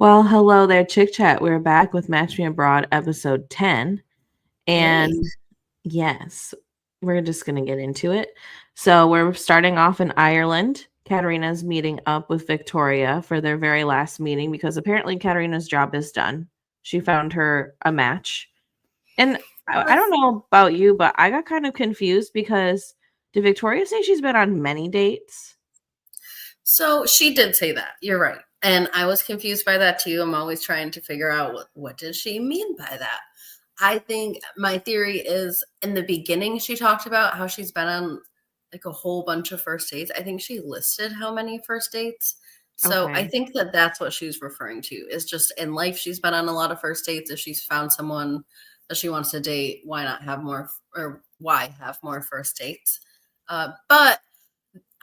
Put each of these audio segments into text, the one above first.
Well, hello there, Chick Chat. We're back with Match Me Abroad episode 10. Yay. And yes, we're just going to get into it. So, we're starting off in Ireland. Katerina's meeting up with Victoria for their very last meeting because apparently Katerina's job is done. She found her a match. And I don't know about you, but I got kind of confused because did Victoria say she's been on many dates? So she did say that. You're right. And I was confused by that too. I'm always trying to figure out what did she mean by that. I think my theory is in the beginning she talked about how she's been on like a whole bunch of first dates. I think she listed how many first dates. So I Okay. think that that's what she's referring to is just in life she's been on a lot of first dates. If she's found someone that she wants to date, why not have more or why have more first dates? But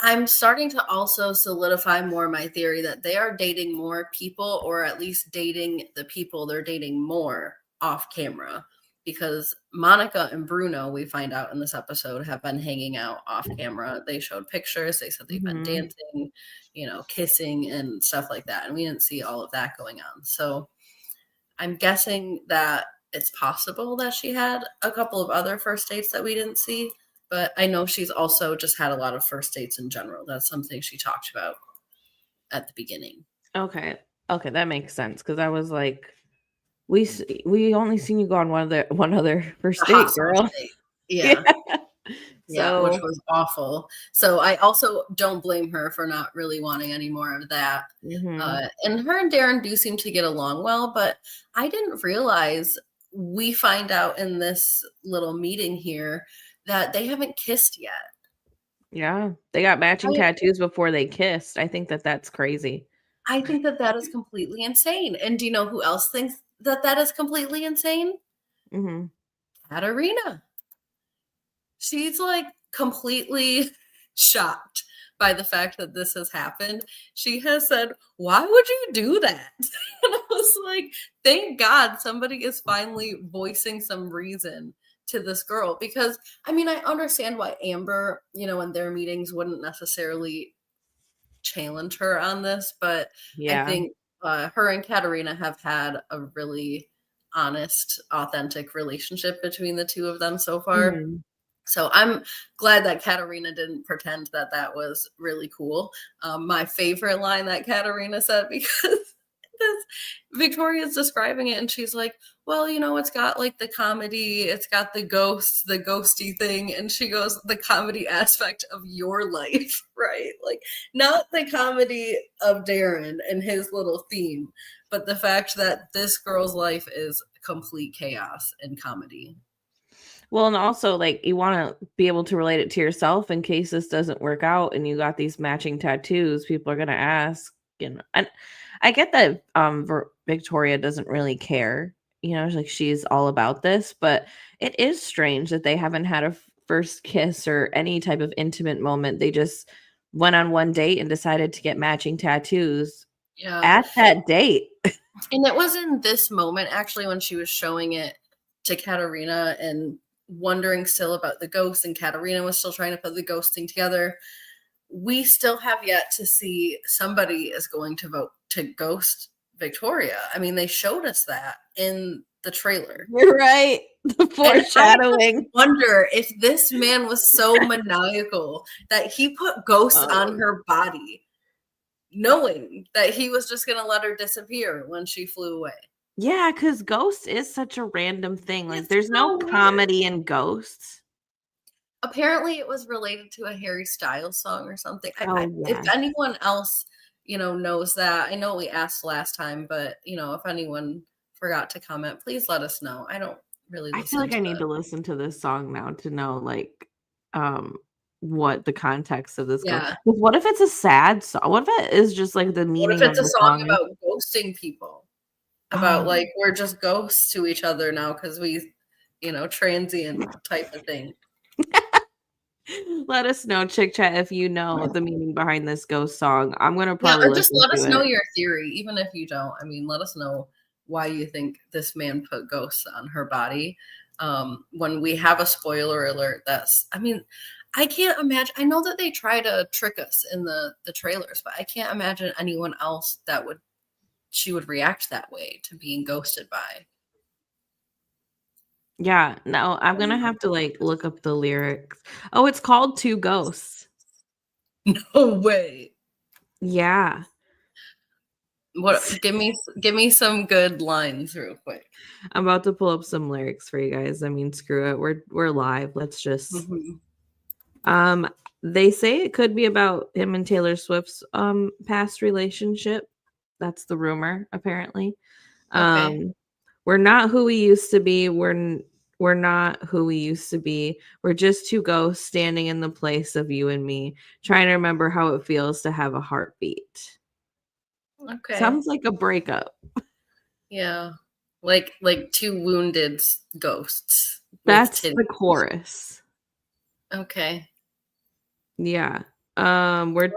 I'm starting to also solidify more my theory that they are dating more people, or at least dating the people they're dating more off camera. Because Monica and Bruno, we find out in this episode, have been hanging out off camera. They showed pictures. They said they've been Mhm. dancing, kissing and stuff like that. And we didn't see all of that going on. So I'm guessing that it's possible that she had a couple of other first dates that we didn't see. But I know she's also just had a lot of first dates in general. That's something she talked about at the beginning. Okay. Okay, that makes sense because I was like, we only seen you go on one other The first date, hostage girl. date. Yeah. Yeah. Yeah, which So, was awful. So I also don't blame her for not really wanting any more of that. mhm. And her and Darren do seem to get along well, but I didn't realize we find out in this little meeting here that they haven't kissed yet. Yeah, they got matching I tattoos before they kissed. I think that that's crazy. I think that that is completely insane. And do you know who else thinks that that is completely insane? Mhm. Katerina. She's like completely shocked by the fact that this has happened. She has said, "Why would you do that?" And I was like, "Thank God somebody is finally voicing some reason to this girl." Because I mean, I understand why Amber, in their meetings wouldn't necessarily challenge her on this, but I Yeah. think her and Katerina have had a really honest, authentic relationship between the two of them so far. Mhm. So I'm glad that Katerina didn't pretend that that was really cool. My favorite line that Katerina said, because this, Victoria's describing it and she's like, well, it's got like the comedy, it's got the ghosts, the ghosty thing. And she goes, the comedy aspect of your life, right? Like, not the comedy of Darren and his little theme, but the fact that this girl's life is complete chaos and comedy. Well, and also, like, you wanna be able to relate it to yourself in case this doesn't work out and you got these matching tattoos, people are gonna ask, and I get that, Victoria doesn't really care, like, she's all about this, but it is strange that they haven't had a first kiss or any type of intimate moment, they just went on one date and decided to get matching tattoos Yeah. at that date. And it was in this moment, actually, when she was showing it to Katerina and wondering still about the ghost, and Katerina was still trying to put the ghost thing together. We still have yet to see somebody is going to vote to ghost Victoria. I mean, they showed us that in the trailer. You're right, the And I just foreshadowing. wonder if this man was so maniacal that he put ghosts on Oh. her body, knowing that he was just going to let her disappear when she flew away. Yeah, because Ghost is such a random thing, like, It's there's no so weird. comedy in Ghosts. Apparently, it was related to a Harry Styles song or something. Oh, If yeah. anyone else, knows that, I know we asked last time, but if anyone forgot to comment, please let us know. I don't really I feel listen like I to need to listen to this song now to know, like, um, what the context of this Ghost. yeah. 'Cause what if it's a sad song? What if it is just, like, the What if meaning it's of a the song song is about ghosting people? About oh, like we're just ghosts to each other now because we, transient type of thing. let us know, Chick Chat, if you know the meaning behind this Ghost song. I'm gonna Yeah, probably or just listen let to us know it. your theory, even if you don't. I mean, let us know why you think this man put ghosts on her body. When we have a spoiler alert, I mean, I can't imagine. I know that they try to trick us in the trailers, but I can't imagine anyone else that would she would react that way to being ghosted by. Yeah, no, I'm gonna have to like look up the lyrics. Oh, it's called Two Ghosts. No way. Yeah. What? Give me some good lines real quick. I'm about to pull up some lyrics for you guys. I mean, screw it. We're live. Let's just they say it could be about him and Taylor Swift's past relationship. That's the rumor, apparently. Okay. We're not who we used to be. We're not who we used to be. We're just two ghosts standing in the place of you and me, trying to remember how it feels to have a heartbeat. Okay. Sounds like a breakup. Yeah. Like two wounded ghosts. That's the chorus. Okay. Yeah. We're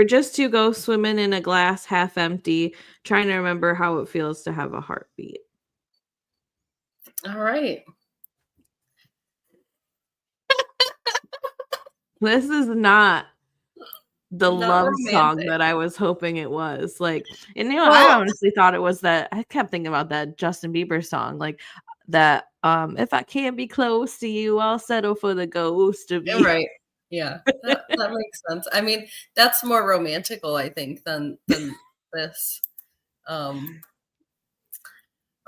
just two ghosts swimming in a glass half empty, trying to remember how it feels to have a heartbeat. All right. This is not the Not love song romantic. that I was hoping it was. Like, and I Well, honestly thought it was that. I kept thinking about that Justin Bieber song, like that. If I can't be close to you, I'll settle for the ghost of you. right. Yeah. That makes sense. I mean, that's more romantical, I think, than this.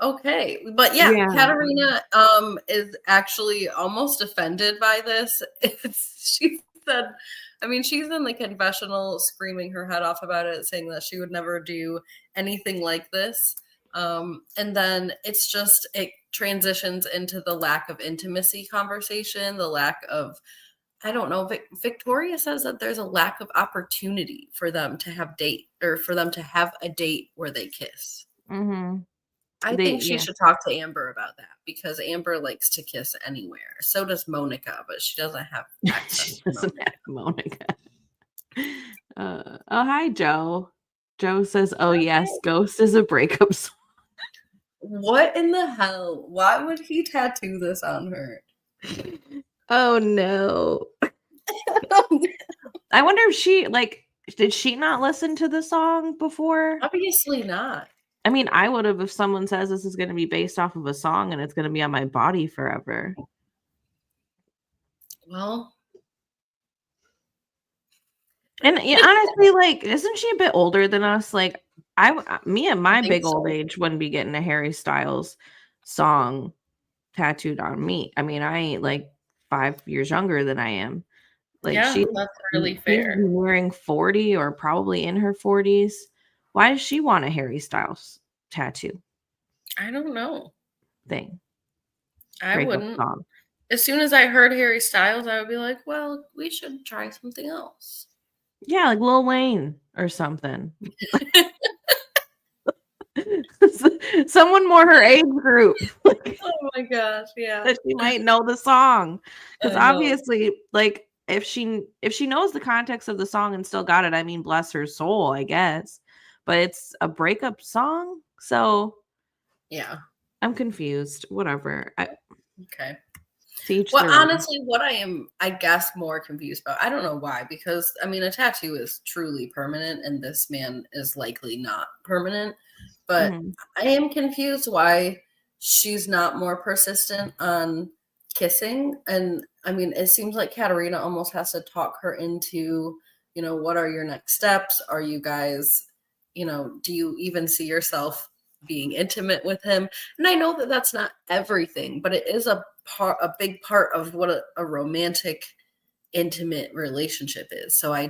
Okay. But yeah, Yeah. Katerina is actually almost offended by this. She said, I mean, she's in the confessional screaming her head off about it, saying that she would never do anything like this. And then it transitions into the lack of intimacy conversation, the lack of, I don't know. Victoria says that there's a lack of opportunity for them to have a date where they kiss. Mm-hmm. I think she should talk to Amber about that because Amber likes to kiss anywhere. So does Monica, but she doesn't have access to Monica. Oh, hi, Joe. Joe says, "Oh yes, Ghost is a breakup song." What in the hell? Why would he tattoo this on her? Oh no. I wonder if did she not listen to the song before? Obviously not. I mean, I would have if someone says this is going to be based off of a song and it's going to be on my body forever. Well, and honestly, like, isn't she a bit older than us? Like, me at my big old age wouldn't be getting a Harry Styles song tattooed on me. I mean, I ain't like 5 years younger than I am. Like, yeah, that's really fair. She's nearing 40 or probably in her 40s. Why does she want a Harry Styles tattoo? I don't know. Thing. I wouldn't. Song. As soon as I heard Harry Styles, I would be like, well, we should try something else. Yeah, like Lil Wayne or something. Someone more her age group. Oh my gosh, yeah. That she might know the song. Because obviously, like, if she knows the context of the song and still got it, I mean, bless her soul, I guess. But it's a breakup song, so yeah, I'm confused. Whatever. Okay. Well, honestly, what I am, I guess, more confused about, I don't know why, because I mean, a tattoo is truly permanent, and this man is likely not permanent. But I am confused why she's not more persistent on kissing. And I mean, it seems like Katerina almost has to talk her into, what are your next steps? Are you guys, do you even see yourself being intimate with him? And I know that that's not everything, but it is a big part of what a romantic, intimate relationship is. So I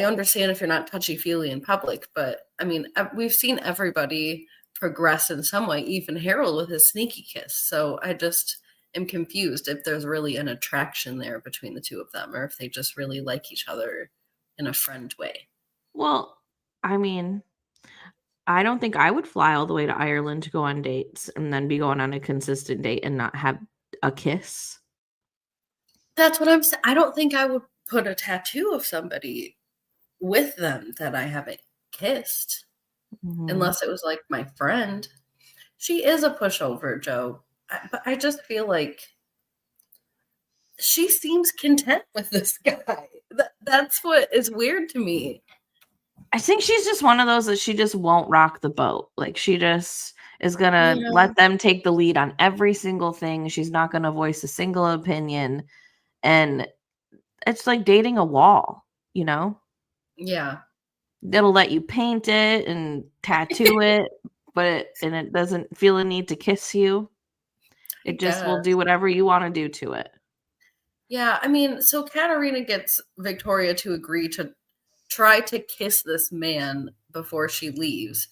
understand if you're not touchy-feely in public, but I mean, we've seen everybody progress in some way, even Harold with his sneaky kiss. So I just am confused if there's really an attraction there between the two of them, or if they just really like each other in a friend way. Well, I mean, I don't think I would fly all the way to Ireland to go on dates and then be going on a consistent date and not have a kiss. That's what I'm saying. I don't think I would put a tattoo of somebody with them that I haven't kissed, unless it was like my friend. She is a pushover, Joe, but I just feel like she seems content with this guy. That's what is weird to me. I think she's just one of those that she just won't rock the boat. Like, she just is gonna Yeah. let them take the lead on every single thing. She's not gonna voice a single opinion, and it's like dating a wall, you know? Yeah. It'll let you paint it and tattoo it, it doesn't feel a need to kiss you. I It just will do guess. whatever you wanna do to it. Yeah, I mean, so Katerina gets Victoria to agree to try to kiss this man before she leaves.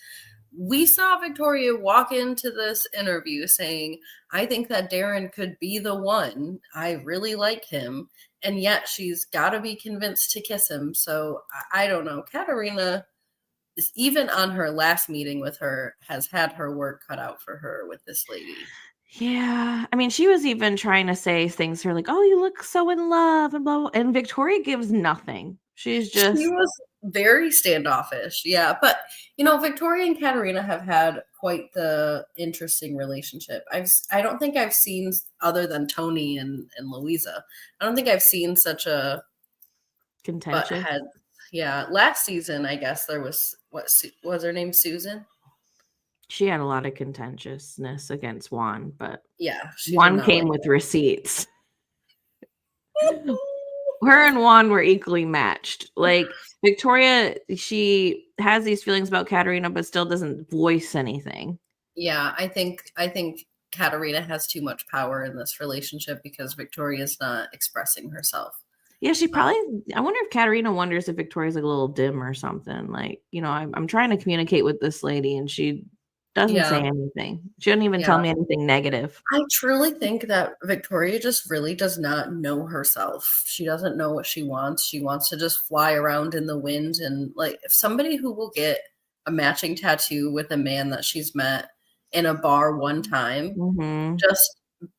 We saw Victoria walk into this interview saying, I think that Darren could be the one. I really like him. And yet she's got to be convinced to kiss him. So I don't know. Katerina, is, even on her last meeting with her, has had her work cut out for her with this lady. Yeah, I mean, she was even trying to say things to her like, "Oh, you look so in love," and blah, blah, and Victoria gives nothing. She's She just was very standoffish. Yeah. But, Victoria and Katerina have had quite the interesting relationship. I don't think I've seen, other than Tony and Louisa, I don't think I've seen such a butt contentious. head. Yeah. Last season, I guess there was, was her name Susan? She had a lot of contentiousness against Juan, but Yeah. She did Juan not came like with receipts. Her and Juan were equally matched. Like, Victoria, she has these feelings about Katerina, but still doesn't voice anything. Yeah. I think Katerina has too much power in this relationship because Victoria's not expressing herself. Yeah, she Um, probably I wonder if Katerina wonders if Victoria's, like, a little dim or something, like, I'm trying to communicate with this lady, and she doesn't say yeah. anything. She doesn't even tell Yeah. me anything negative. I truly think that Victoria just really does not know herself. She doesn't know what she wants. She wants to just fly around in the wind. And like, if somebody who will get a matching tattoo with a man that she's met in a bar one time, Mhm. just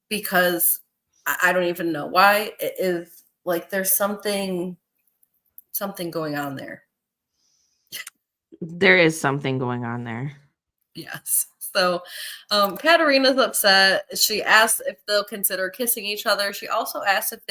because I don't even know why, it is like there's something going on there. There is something going on there. Yes. So, Katerina's upset. She asks if they'll consider kissing each other. She also asks if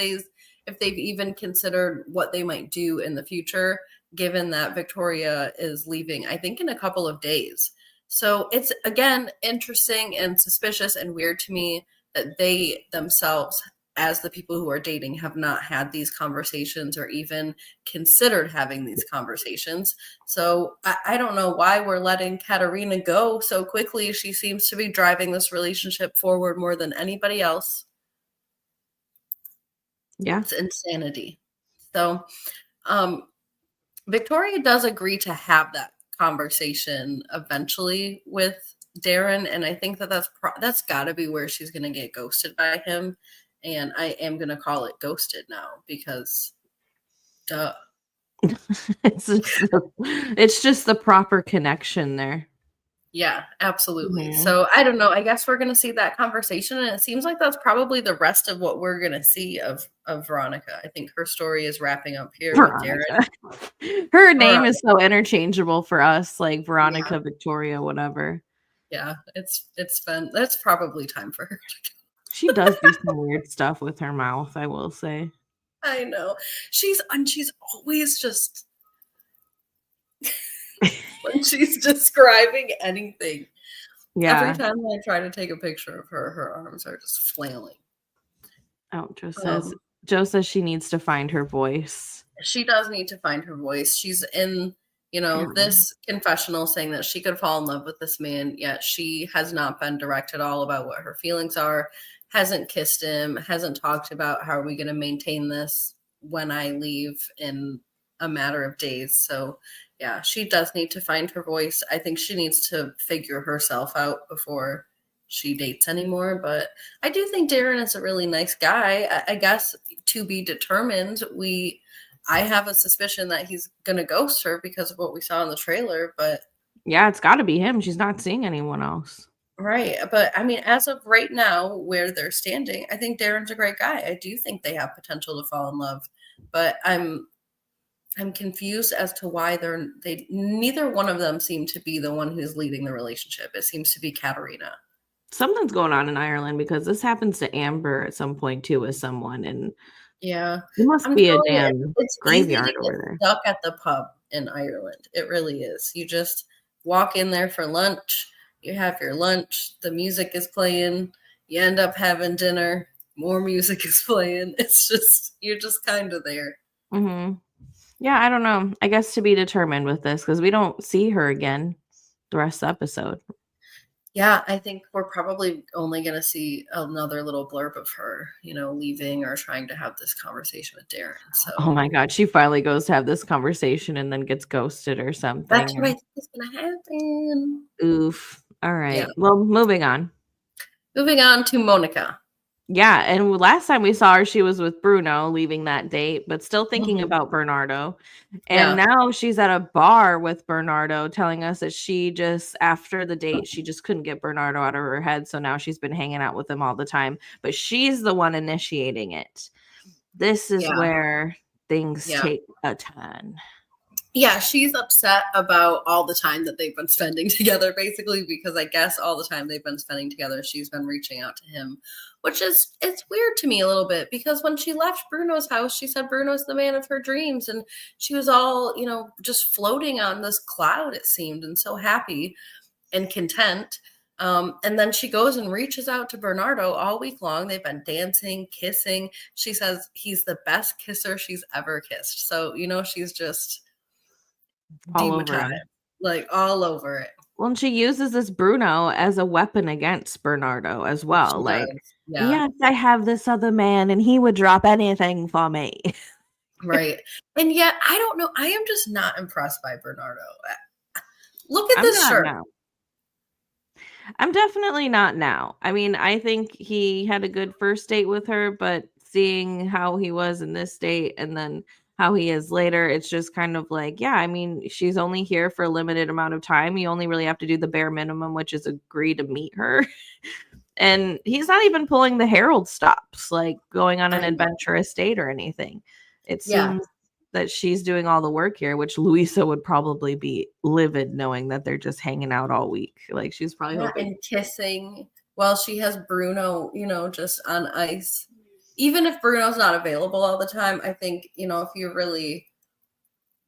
they've even considered what they might do in the future, given that Victoria is leaving, I think, in a couple of days. So it's again interesting and suspicious and weird to me that they themselves, as the people who are dating, have not had these conversations or even considered having these conversations. So I don't know why we're letting Katerina go so quickly. She seems to be driving this relationship forward more than anybody else. Yeah. It's insanity. So um, Victoria does agree to have that conversation eventually with Darren, and I think that that's got to be where she's going to get ghosted by him. And I am going to call it ghosted now because, duh. It's just the proper connection there. Yeah, absolutely. Mhm. So I don't know. I guess we're going to see that conversation, and it seems like that's probably the rest of what we're going to see of Veronica. I think her story is wrapping up here with Darren. Veronica. Her name is Veronica. so interchangeable for us, like Yeah, Veronica, Victoria, whatever. yeah. It's fun. That's probably time for her. She does do some weird stuff with her mouth, I will say. I know. She's always just when she's describing anything. Every Yeah. time I try to take a picture of her, her arms are just flailing. Oh, Um, Joe says she needs to find her voice. she does need to find her voice. She's in, Yeah. this confessional saying that she could fall in love with this man, yet she has not been direct at all about what her feelings are, hasn't kissed him, hasn't talked about how are we going to maintain this when I leave in a matter of days. So, yeah, she does need to find her voice. I think she needs to figure herself out before she dates anymore. But I do think Darren is a really nice guy. I guess to be determined. I have a suspicion that he's gonna ghost her because of what we saw in the trailer, but Yeah, it's gotta be him. She's not seeing anyone else. right. But I mean, as of right now, where they're standing, I think Darren's a great guy. I do think they have potential to fall in love, but I'm confused as to why they neither one of them seem to be the one who's leading the relationship. It seems to be Katerina. Something's going on in Ireland because this happens to Amber at some point too with someone, and Yeah. It must I'm be a telling you, damn it's easy to graveyard get over there. stuck at the pub in Ireland. It really is. You just walk in there for lunch, you have your lunch, the music is playing, you end up having dinner, more music is playing. It's just, you're just kind of there. Mhm. Yeah, I don't know. I guess to be determined with this because we don't see her again the rest of the episode. Yeah, I think we're probably only going to see another little blurb of her, leaving or trying to have this conversation with Darren. Oh So my god, she finally goes to have this conversation and then gets ghosted or that's something, what I or think is going to happen. oof. Yeah. Alright. Well, moving on. Moving on to Monica. Yeah, and last time we saw her, she was with Bruno leaving that date, but still thinking Mhm. about Bernardo. And Yeah. now she's at a bar with Bernardo telling us that she just after the date, she just couldn't get Bernardo out of her head, so now she's been hanging out with him all the time, but she's the one initiating it. This is Yeah. where things Yeah. take a turn. Yeah, she's upset about all the time that they've been spending together, basically, because I guess all the time they've been spending together, she's been reaching out to him, which is it's weird to me a little bit because when she left Bruno's house, she said Bruno's the man of her dreams, and she was all, just floating on this cloud, it seemed, and so happy and content. And then she goes and reaches out to Bernardo all week long. They've been dancing, kissing. She says he's the best kisser she's ever kissed. So, she's just All over dematized, him. like all over it. Well, and she uses this Bruno as a weapon against Bernardo as well. She Like, does. Yeah. yes, I have this other man and he would drop anything for me. Right. And yet, I don't know. I am just not impressed by Bernardo. Look at I'm this not shirt. now. I'm definitely not now. I mean, I think he had a good first date with her, but seeing how he was in this date and then how he is later, it's just kind of like, yeah, I mean, she's only here for a limited amount of time. You only really have to do the bare minimum, which is agree to meet her. And he's not even pulling the Herald stops, like going on an I know. adventurous date or anything. It Yeah. seems that she's doing all the work here, which Luisa would probably be livid knowing that they're just hanging out all week. Like she's probably Yeah. hoping. And kissing while she has Bruno, just on ice. Even if Bruno's not available all the time, I think, if you're really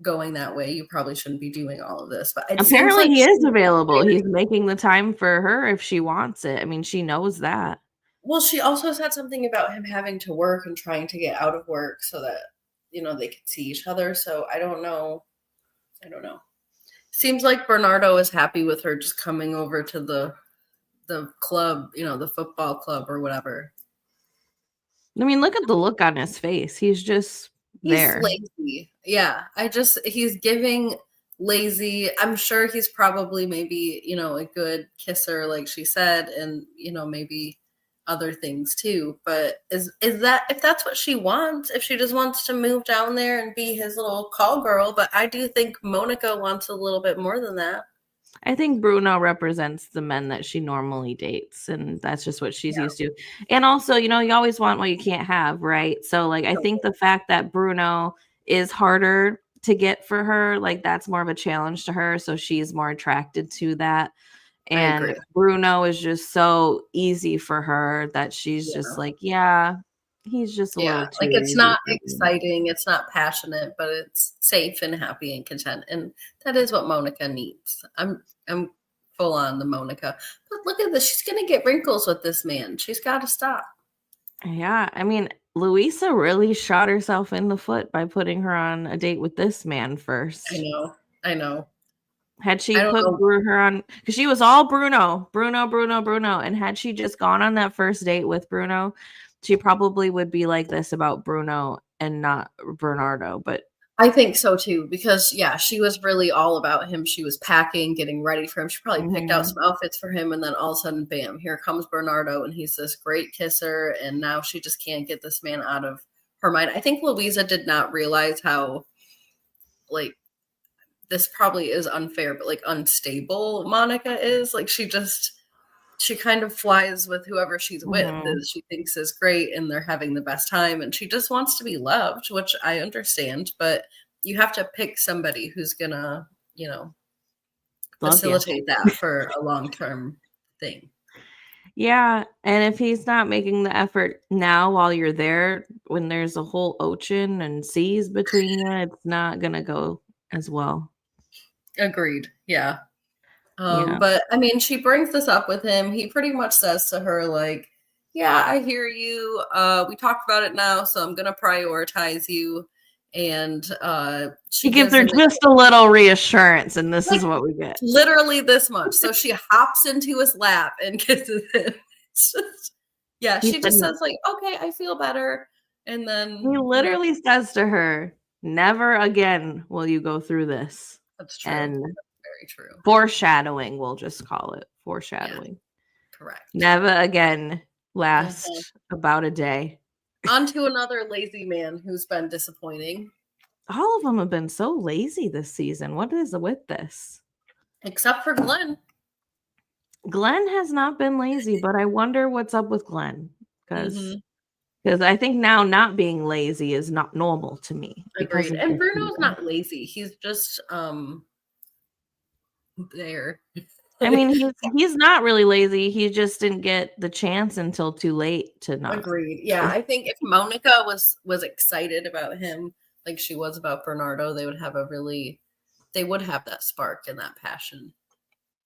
going that way, you probably shouldn't be doing all of this. But it seems Apparently like he is she's available. very He's making the time for her if she wants it. I mean, she knows that. well, she also said something about him having to work and trying to get out of work so that, they could see each other. So I don't know. I don't know. Seems like Bernardo is happy with her just coming over to the club, the football club or whatever. I mean, look at the look on his face. He's just He's there. lazy. Yeah. He's giving lazy. I'm sure he's probably maybe, a good kisser, like she said, and, maybe other things too. But is that if that's what she wants, if she just wants to move down there and be his little call girl, but I do think Monica wants a little bit more than that. I think Bruno represents the men that she normally dates, and that's just what she's Yeah. used to. And also, you always want what you can't have, right? So, like, I think the fact that Bruno is harder to get for her, like, that's more of a challenge to her. So she's more attracted to that. I And agree. Bruno is just so easy for her that she's just Yeah. like, yeah, he's just a Yeah, little like, too it's easy not for me. exciting, it's not passionate, but it's safe and happy and content, and that is what Monica needs. I'm full on the Monica. But look at this, she's gonna get wrinkles with this man. She's gotta stop. Yeah, I mean, Luisa really shot herself in the foot by putting her on a date with this man I first. know, I know. Had she I don't put know. her on, because she was all Bruno, Bruno, Bruno, Bruno, and had she just gone on that first date with Bruno, she probably would be like this about Bruno and not Bernardo. But I think so too, because, yeah, she was really all about him. She was packing, getting ready for him. She probably picked out mhm, some outfits for him, and then all of a sudden, bam, here comes Bernardo, and he's this great kisser, and now she just can't get this man out of her mind. I think Louisa did not realize how, like, this probably is unfair, but like unstable Monica is. Like she kind of flies with whoever she's with, mhm, is she thinks is great and they're having the best time and she just wants to be loved, which I understand, but you have to pick somebody who's gonna, love you. facilitate that for a long-term thing. Yeah, and if he's not making the effort now while you're there, when there's a whole ocean and seas between you, it's not gonna go as well. Agreed. Yeah. Yeah. But I mean, she brings this up with him. He pretty much says to her, like, yeah, I hear you. We talked about it now, so I'm gonna prioritize you. And He she gives gives her him just a little reassurance, and this like is what we get. literally this much. So she hops into his lap and kisses him. It's just, yeah, He she said just says, like, okay, I feel better. And then, he you know, literally says to her, "Never again will you go through this." that's true. And Very true. foreshadowing, we'll just call it Yeah, foreshadowing. correct. Never again Mhm. last about a day. On to another lazy man who's been disappointing, All of them have been so lazy this season. What is with this? except for Glenn. Glenn has not been lazy, but I wonder what's up with Glenn because Mhm. I think now not being lazy is not normal to me because Agreed. of And this Bruno's season. not lazy. He's just there. I mean, he's not really lazy. He just didn't get the chance until too late to not. Agreed. Yeah, I think if Monica was excited about him like she was about Bernardo, they would have that spark and that passion.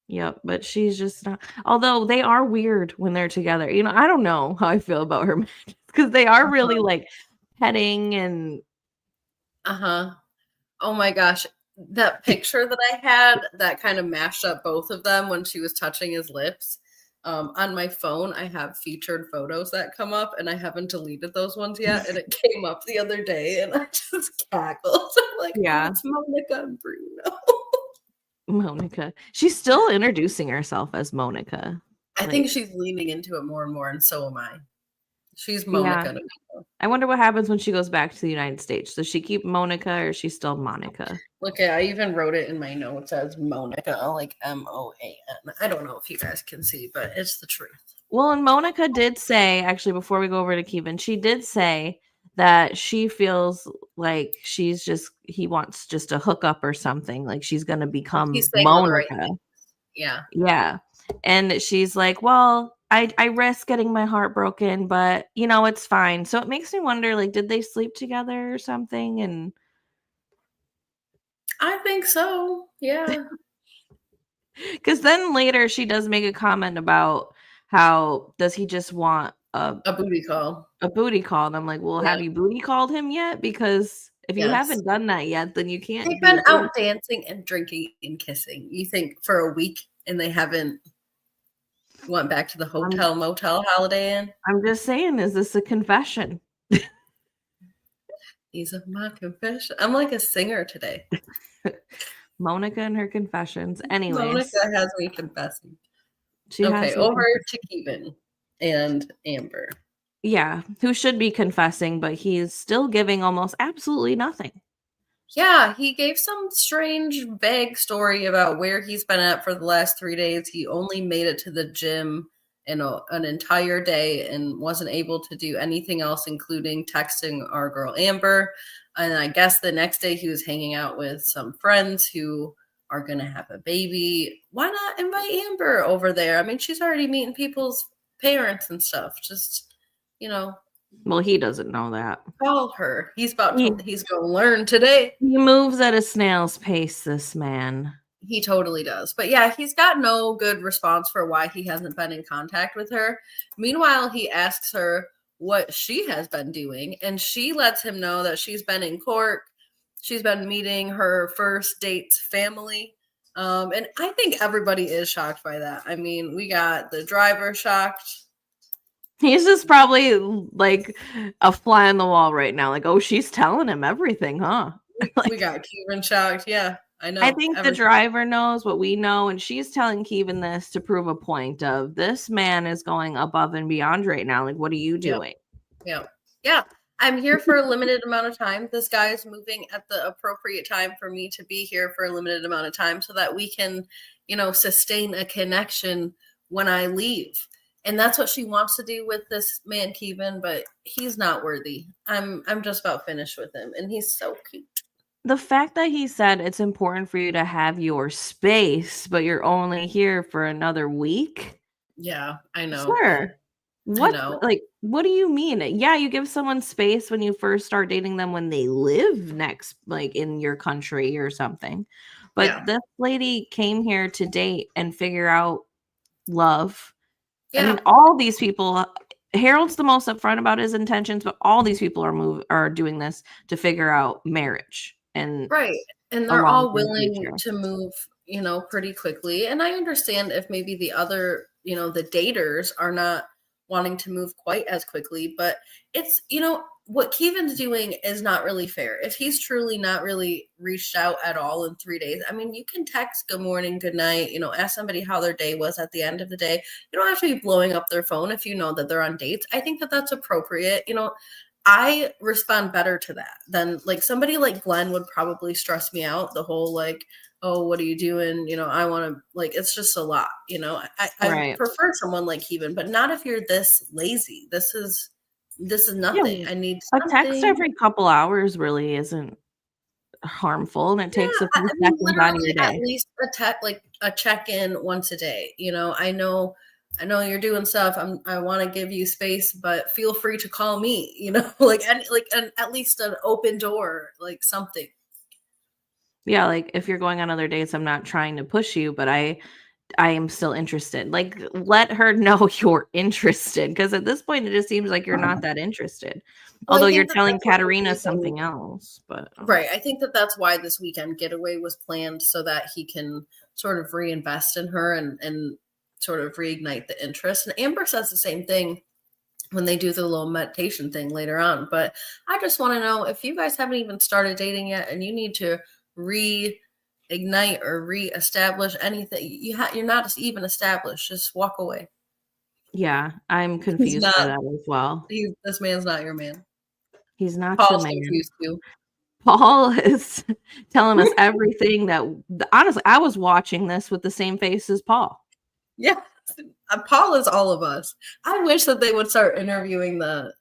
Yep, but she's just not. Although they are weird when they're together. I don't know how I feel about her because they are really like petting and Uh-huh. Oh my gosh. That picture that I had that kind of mashed up both of them when she was touching his lips. On my phone, I have featured photos that come up, and I haven't deleted those ones yet. And it came up the other day, and I just cackled. I'm like, oh, yeah, it's Monica and Bruno. Monica. She's still introducing herself as Monica. I think Like, she's leaning into it more and more, and so am I. She's yeah. Monica to me. I wonder what happens when she goes back to the United States. Does she keep Monica or is she still Monica? Look, I even wrote it in my notes as Monica, like Moan. I don't know if you guys can see, but it's the truth. Well, and Monica did say, actually, before we go over to Keavan, she did say that she feels like he wants just a hookup or something. Like she's going to Like become he's saying all the right Monica. things. Yeah. Yeah. And she's like, well, I risk getting my heart broken, but it's fine. So it makes me wonder, like, did they sleep together or something? And I think so. Yeah. because then later she does make a comment about how does he just want A booty call. a booty call? And I'm like, well, Yeah. have you booty called him yet? Because if you Yes. haven't done that yet, then you They've can't be a been booty. out dancing and drinking and kissing. You think for a week and they haven't went back to the I'm, hotel motel Holiday Inn? I'm just saying, is this a confession? These are my confession. I'm like a singer today. Monica and her confessions. Anyways, Monica has me confessing. she Okay, has some over to Keavan and Amber. yeah, who should be confessing, but he's still giving almost absolutely nothing. Yeah, he gave some strange, vague story about where he's been at for the last 3 days. He only made it to the gym in an entire day and wasn't able to do anything else, including texting our girl Amber. And I guess the next day he was hanging out with some friends who are going to have a baby. Why not invite Amber over there? I mean, she's already meeting people's parents and stuff. Just, Well, he doesn't know that. call her. He's He, he's going to learn today. he moves at a snail's pace, this man. He totally does. But yeah, he's got no good response for why he hasn't been in contact with her. Meanwhile, he asks her what she has been doing, and she lets him know that she's been in court. She's been meeting her first date's family. And I think everybody is shocked by that. I mean, we got the driver shocked. He's just probably like a fly on the wall right now. Like, oh, she's telling him everything, huh? We got Keavan shocked. Yeah, I I know. think the driver knows what we know, and she's telling Keavan this to prove a point of this man is going above and beyond right now. Like, what are you Yep. doing? Yeah. I'm here for a limited amount of time. This guy is moving at the appropriate time for me to be here for a limited amount of time so that we can, sustain a connection when I leave. And that's what she wants to do with this man, Keavan, but he's not worthy. I'm just about finished with him, and he's so cute. The fact that he said it's important for you to have your space, but you're only here for another week. Yeah, I know. Sure. I What know. what do you mean? Yeah, you give someone space when you first start dating them when they live next, like, in your country or something. But Yeah. this lady came here to date and figure out love. I Yeah. mean, all these people Harold's the most upfront about his intentions, but all these people are doing this to figure out marriage and Right. And a they're all long-term willing future. to move, pretty quickly. And I understand if maybe the other, the daters are not wanting to move quite as quickly, but it's, what Keevan's doing is not really fair. If he's truly not really reached out at all in 3 days, I mean, you can text good morning, good night, ask somebody how their day was at the end of the day. You don't have to be blowing up their phone if you know that they're on dates. I think that that's appropriate. I respond better to that than like somebody like Glenn would probably stress me out. The whole like, oh, what are you doing? I want to like, it's just a lot. I Right. prefer someone like Keavan, but not if you're this lazy. This is Yeah, nothing. I need a text something. every couple hours really isn't harmful, and it Yeah, takes a I few mean, seconds out of literally your at day. least like a check-in once a day. I know you're doing stuff. I want to give you space, but feel free to call me, at least an open door, like something. Yeah, like, if you're going on other dates, I'm not trying to push you, but I am still interested. Like, let her know you're interested, because at this point, it just seems like you're not that interested. Well, I Although you're think that telling that's what this Katerina weekend. something else, but, Right. I think that that's why this weekend getaway was planned so that he can sort of reinvest in her and sort of reignite the interest. And Amber says the same thing when they do the little meditation thing later on. But I just want to know if you guys haven't even started dating yet and you need to reignite or reestablish anything, you're not even established. Just walk away. yeah, I'm He's confused by not. that as well. This man's not your man. He's not your Paul's man. confused too. Paul is telling us everything that honestly, I was watching this with the same face as Paul. Yeah. Paul is all of us. I wish that they would start interviewing the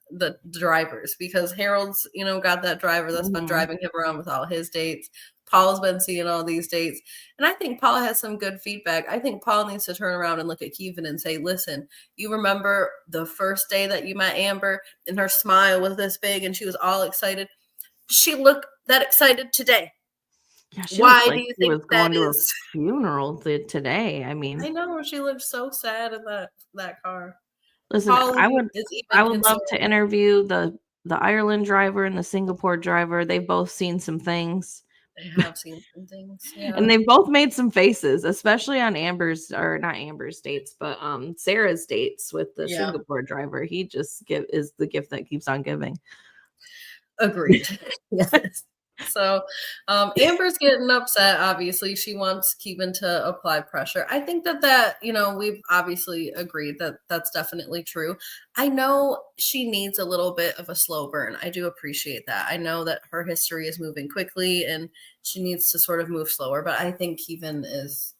drivers because Harold's, got that driver that's been Mhm. driving him around with all his dates. Paul's been seeing all these dates. And I think Paul has some good feedback. I think Paul needs to turn around and look at Keavan and say, listen, you remember the first day that you met Amber and her smile was this big and she was all excited? She looked that excited today. Yeah, she looks Why do like you she think was that going to a is? funeral today. I I mean, know she looked so sad in that car. listen, Paul is I even would love consoling. to interview the Ireland driver and the Singapore driver. They've both seen some things, I have seen some things. and Yeah. they've both made some faces, especially on Amber's or not Amber's dates, but Sarah's dates with the Yeah. Singapore driver. He just is the gift that keeps on giving. Agreed. Yes. So, Amber's getting upset. Obviously, she wants Keevan to apply pressure. I think that we've obviously agreed that that's definitely true. I know she needs a little bit of a slow burn. I do appreciate that. I know that her history is moving quickly and she needs to sort of move slower. But I think Keevan is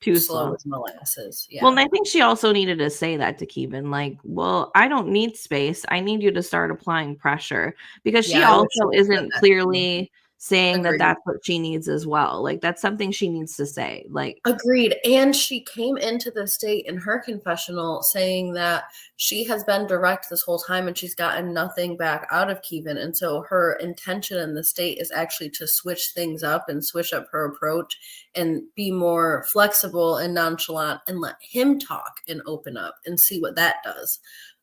Too slow slow. as molasses. Well, Yeah. and I think she also needed to say that to Keevan, like, "Well, I don't need space. I need you to start applying pressure," because she Yeah. I wish she also would have said isn't that too. clearly saying that Agreed. that's what she needs as well. Like, that's something she needs to say. Like, Agreed. And she came into the state in her confessional saying that she has been direct this whole time and she's gotten nothing back out of Keevan. And so her intention in the state is actually to switch things up and switch up her approach and be more flexible and nonchalant and let him talk and open up and see what that does.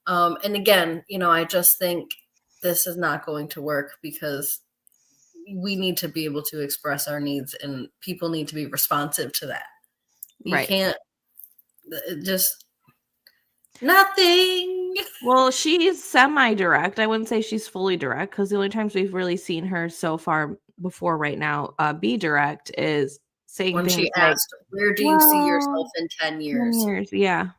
And again, I just think this is not going to work because we need to be able to express our needs and people need to be responsive to that. You right. can't just nothing. Well, she's semi-direct. I wouldn't say she's fully direct because the only times we've really seen her so far before right now be direct is saying When things she like, asked, "Where do you see "Well, yourself in 10 10 years?" years." Yeah.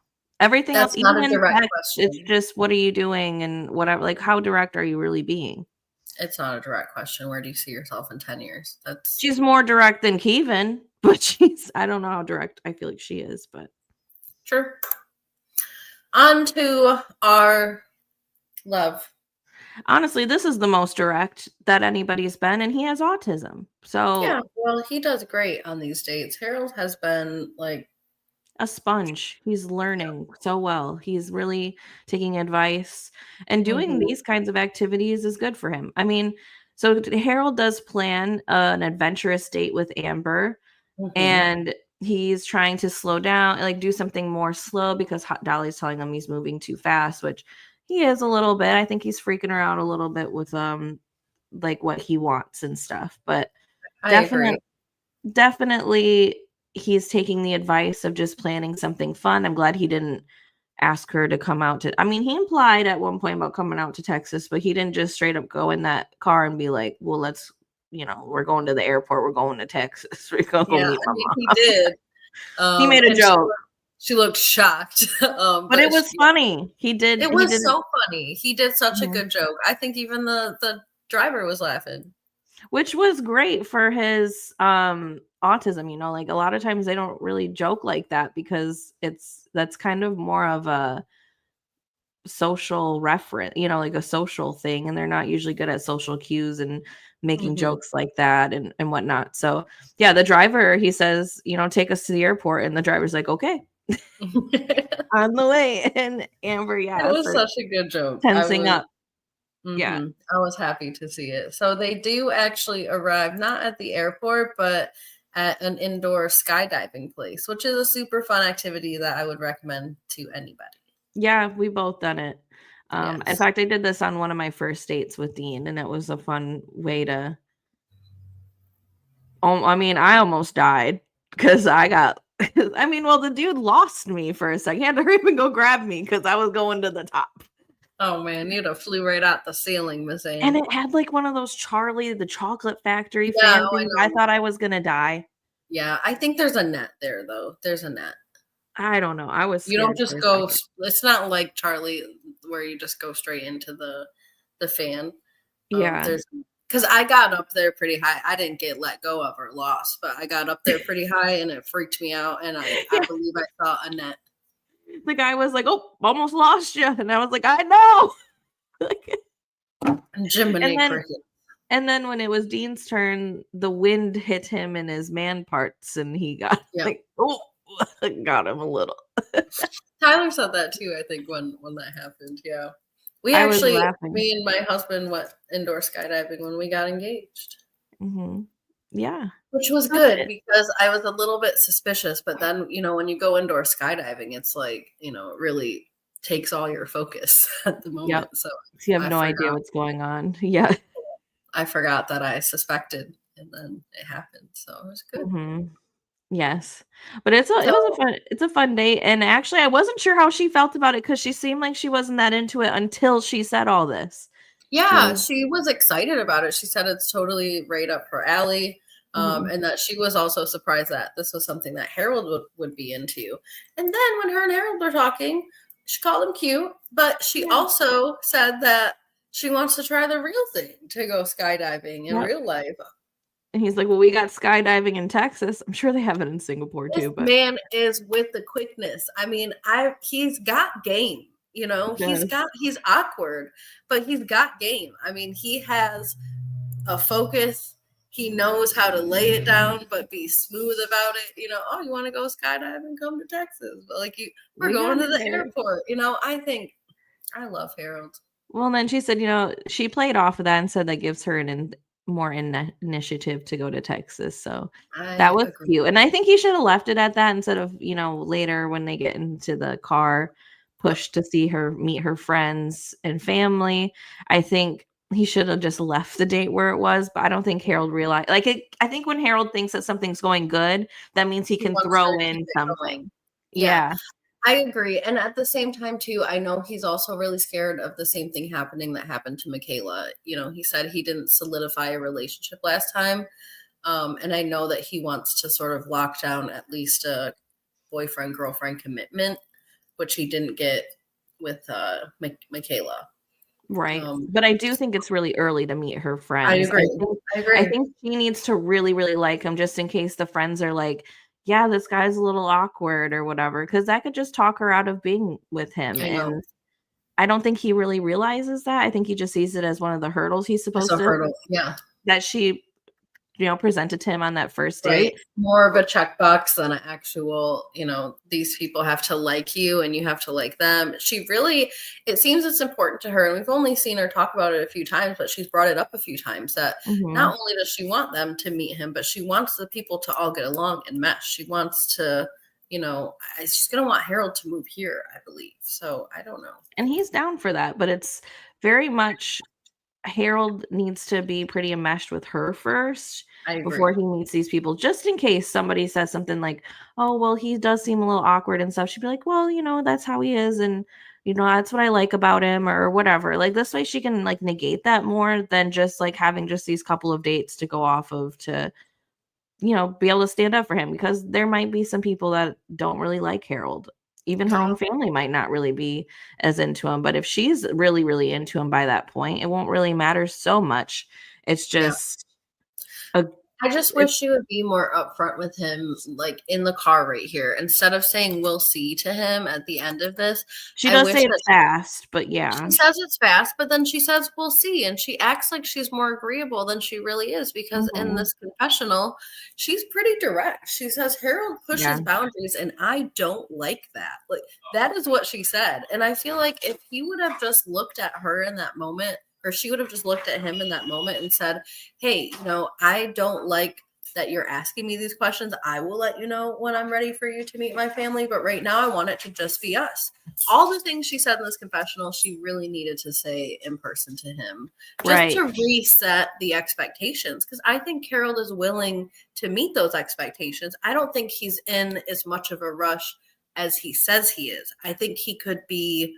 Everything else, That's not even a in direct text, it's question. just, "What are you doing?" and whatever. Like, how direct are you really being? It's not a direct question. Where do you see yourself in 10 years? That's She's more direct than Keevan, but I don't know how direct I feel like she is, but true. On to our love. honestly, this is the most direct that anybody's been, and he has autism. Yeah, So, well, he does great on these dates. Harold has been like a sponge. He's learning so well. He's really taking advice, and doing Mhm, these kinds of activities is good for him. I mean, so Harold does plan an adventurous date with Amber, mhm. and he's trying to slow down, like do something more slow because Dolly's telling him he's moving too fast, which he is a little bit. I think he's freaking her out a little bit with like what he wants and stuff. But I definitely agree. definitely he's taking the advice of just planning something fun. I'm glad he didn't ask her to come out to, I mean, he implied at one point about coming out to Texas, but he didn't just straight up go in that car and be like, "Well, let's, we're going to the airport. We're going to Texas. We're gonna go Yeah, meet I my mean, he mom." did, He made a and joke, she looked shocked, but it but was funny. He did it he was did so funny. He did such a Mhm. good joke. I think even the driver was laughing. Which was great for his autism, like a lot of times they don't really joke like that because that's kind of more of a social reference, like a social thing, and they're not usually good at social cues and making Mhm. jokes like that and whatnot. So yeah, the driver, he says, take us to the airport, and the driver's like, okay, on the way. And Amber, It yeah, was starts such a good joke. tensing up. Yeah. I was happy to see it. So they do actually arrive not at the airport, but at an indoor skydiving place, which is a super fun activity that I would recommend to anybody. Yeah, we both done it. In Yes. fact, I did this on one of my first dates with Dean, and it was a fun way to. I mean, I almost died because I got. I mean, well, the dude lost me for a second. He had to hurry up and go grab me because I was going to the top, Oh man, you'd have flew right out the ceiling, Miss and Ann. it had like one of those Charlie the Chocolate Factory Yeah, fan oh, I things. I know. thought I was gonna die. Yeah, I think there's a net there though. There's a net. I don't know. I was You don't scared just for a go. second. It's not like Charlie where you just go straight into the fan. Yeah. There's because I got up there pretty high. I didn't get let go of or lost, but I got up there pretty high and it freaked me out. And I Yeah. believe I saw a net. The guy was like, "Oh, almost lost you," and I was like, "I know." Like, and Jiminy then cricket. And then when it was Dean's turn, the wind hit him in his man parts, and he got Yep. like, oh, got him a little. Tyler said that too, I think, when that happened. Yeah. We I was actually, laughing. me and my husband went indoor skydiving when we got engaged. Mhm. Yeah. Which was That's good it. because I was a little bit suspicious, but then, when you go indoor skydiving, it's like, it really takes all your focus at the Yep. moment. So You have I no idea forgot what's going on. Yeah. I forgot that I suspected and then it happened. So it was good. Mhm. Yes. But So it's a fun date, and actually, I wasn't sure how she felt about it because she seemed like she wasn't that into it until she said all this. She yeah, was she was excited about it. She said it's totally right up her alley. Mhm. And that she was also surprised that this was something that Harold would be into. And then when her and Harold were talking, she called him cute, but she Yeah. also said that she wants to try the real thing to go skydiving in Yep. real life. And he's like, "Well, we got skydiving in Texas." I'm sure they have it in Singapore This too, but man is with the quickness. I mean, he's got game. yes. He's awkward, but he's got game. I mean, he has a focus. He knows how to lay it down, but be smooth about it. Oh, you want to go skydiving? Come to Texas. But we're We going got to it the there. airport. I think I love Harold. Well, and then she said, she played off of that and said that gives her more initiative to go to Texas. So that I was agree. cute. And I think he should have left it at that instead of, later when they get into the car, pushed to see her meet her friends and family. I think he should have just left the date where it was, but I don't think Harold realized, I think when Harold thinks that something's going good, that means he He can wants throw to keep in it going. something. Yeah, Yeah. I agree. And at the same time, too, I know he's also really scared of the same thing happening that happened to Michaela. He said he didn't solidify a relationship last time. And I know that he wants to sort of lock down at least a boyfriend girlfriend commitment, which he didn't get with Michaela. Right, Um, but I do think it's really early to meet her I friends. agree. I I agree. think she needs to really, really like him just in case the friends are like, "Yeah, this guy's a little awkward," or whatever, because that could just talk her out of being with him, I know and I don't think he really realizes that. I think he just sees it as one of the hurdles he's it's supposed a to hurdle. Yeah, that she presented to him on that first Right. date. More of a checkbox than an actual, these people have to like you and you have to like them. It seems it's important to her. And we've only seen her talk about it a few times, but she's brought it up a few times that Mhm. not only does she want them to meet him, but she wants the people to all get along and mesh. She wants to, she's going to want Harold to move here, I believe. So I don't know. And he's down for that, but it's very much Harold needs to be pretty enmeshed with her first I before agree. he meets these people, just in case somebody says something like, "Oh, well, he does seem a little awkward and stuff." She'd be like, "Well, that's how he is, and that's what I like about him," or whatever. Like this way, she can like negate that more than just like having just these couple of dates to go off of to be able to stand up for him, because there might be some people that don't really like Harold. Even her own family might not really be as into him, but if she's really, really into him by that point, it won't really matter so much. It's Yeah. just a I just it's wish she would be more upfront with him, like in the car right here. Instead of saying "we'll see" to him at the end of this, she I does wish say that it's fast, but she yeah. says it's fast, but then she says "we'll see," and she acts like she's more agreeable than she really is. Because in Mhm. this confessional, she's pretty direct. She says Harold Yeah. pushes boundaries, and I don't like that. Like that is what she said, and I feel like if he would have just looked at her in that moment, or she would have just looked at him in that moment and said, "Hey, I don't like that you're asking me these questions. I will let you know when I'm ready for you to meet my family, but right now I want it to just be us." All the things she said in this confessional, she really needed to say in person to him, just Right. to reset the expectations. Because I think Harold is willing to meet those expectations. I don't think he's in as much of a rush as he says he is. I think he could be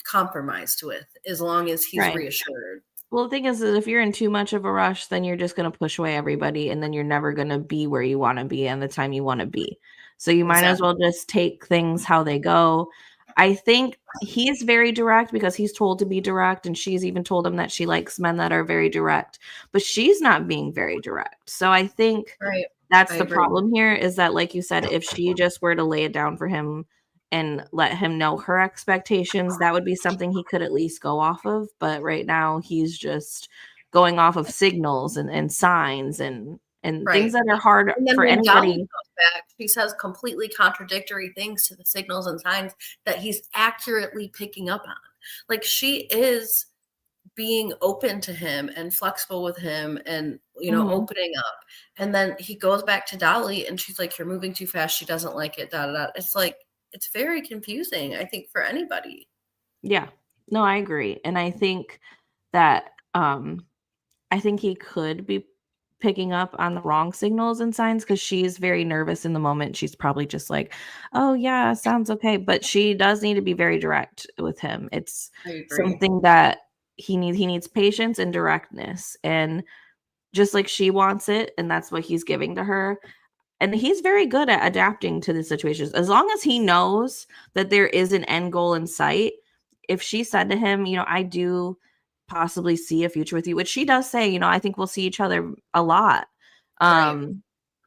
compromised with as long as he's Right. reassured. Well, the thing is that if you're in too much of a rush, then you're just gonna push away everybody, and then you're never gonna be where you wanna be and the time you wanna be. So you might as Exactly. well just take things how they go. I think he's very direct because he's told to be direct, and she's even told him that she likes men that are very direct, but she's not being very direct. So I think Right. that's I the agree. problem here, is that, like you said, if she just were to lay it down for him and let him know her expectations, that would be something he could at least go off of. But right now, he's just going off of signals and signs and things Right. that are hard And then for when Dolly anybody. comes back, she says completely contradictory things to the signals and signs that he's accurately picking up on. Like she is being open to him and flexible with him and Mhm. opening up. And then he goes back to Dolly and she's like, "You're moving too fast. She doesn't like it." Da da da. It's like it's very confusing, I think, for anybody. Yeah. No, I agree. And I think that I think he could be picking up on the wrong signals and signs, because she's very nervous in the moment. She's probably just like, "Oh, yeah, sounds okay." But she does need to be very direct with him. It's I agree. something that he needs patience and directness, and just like she wants it, and that's what he's giving to her. And he's very good at adapting to the situations. As long as he knows that there is an end goal in sight. If she said to him, "I do possibly see a future with you," which she does say, "I think we'll see each other a lot." Right. Um,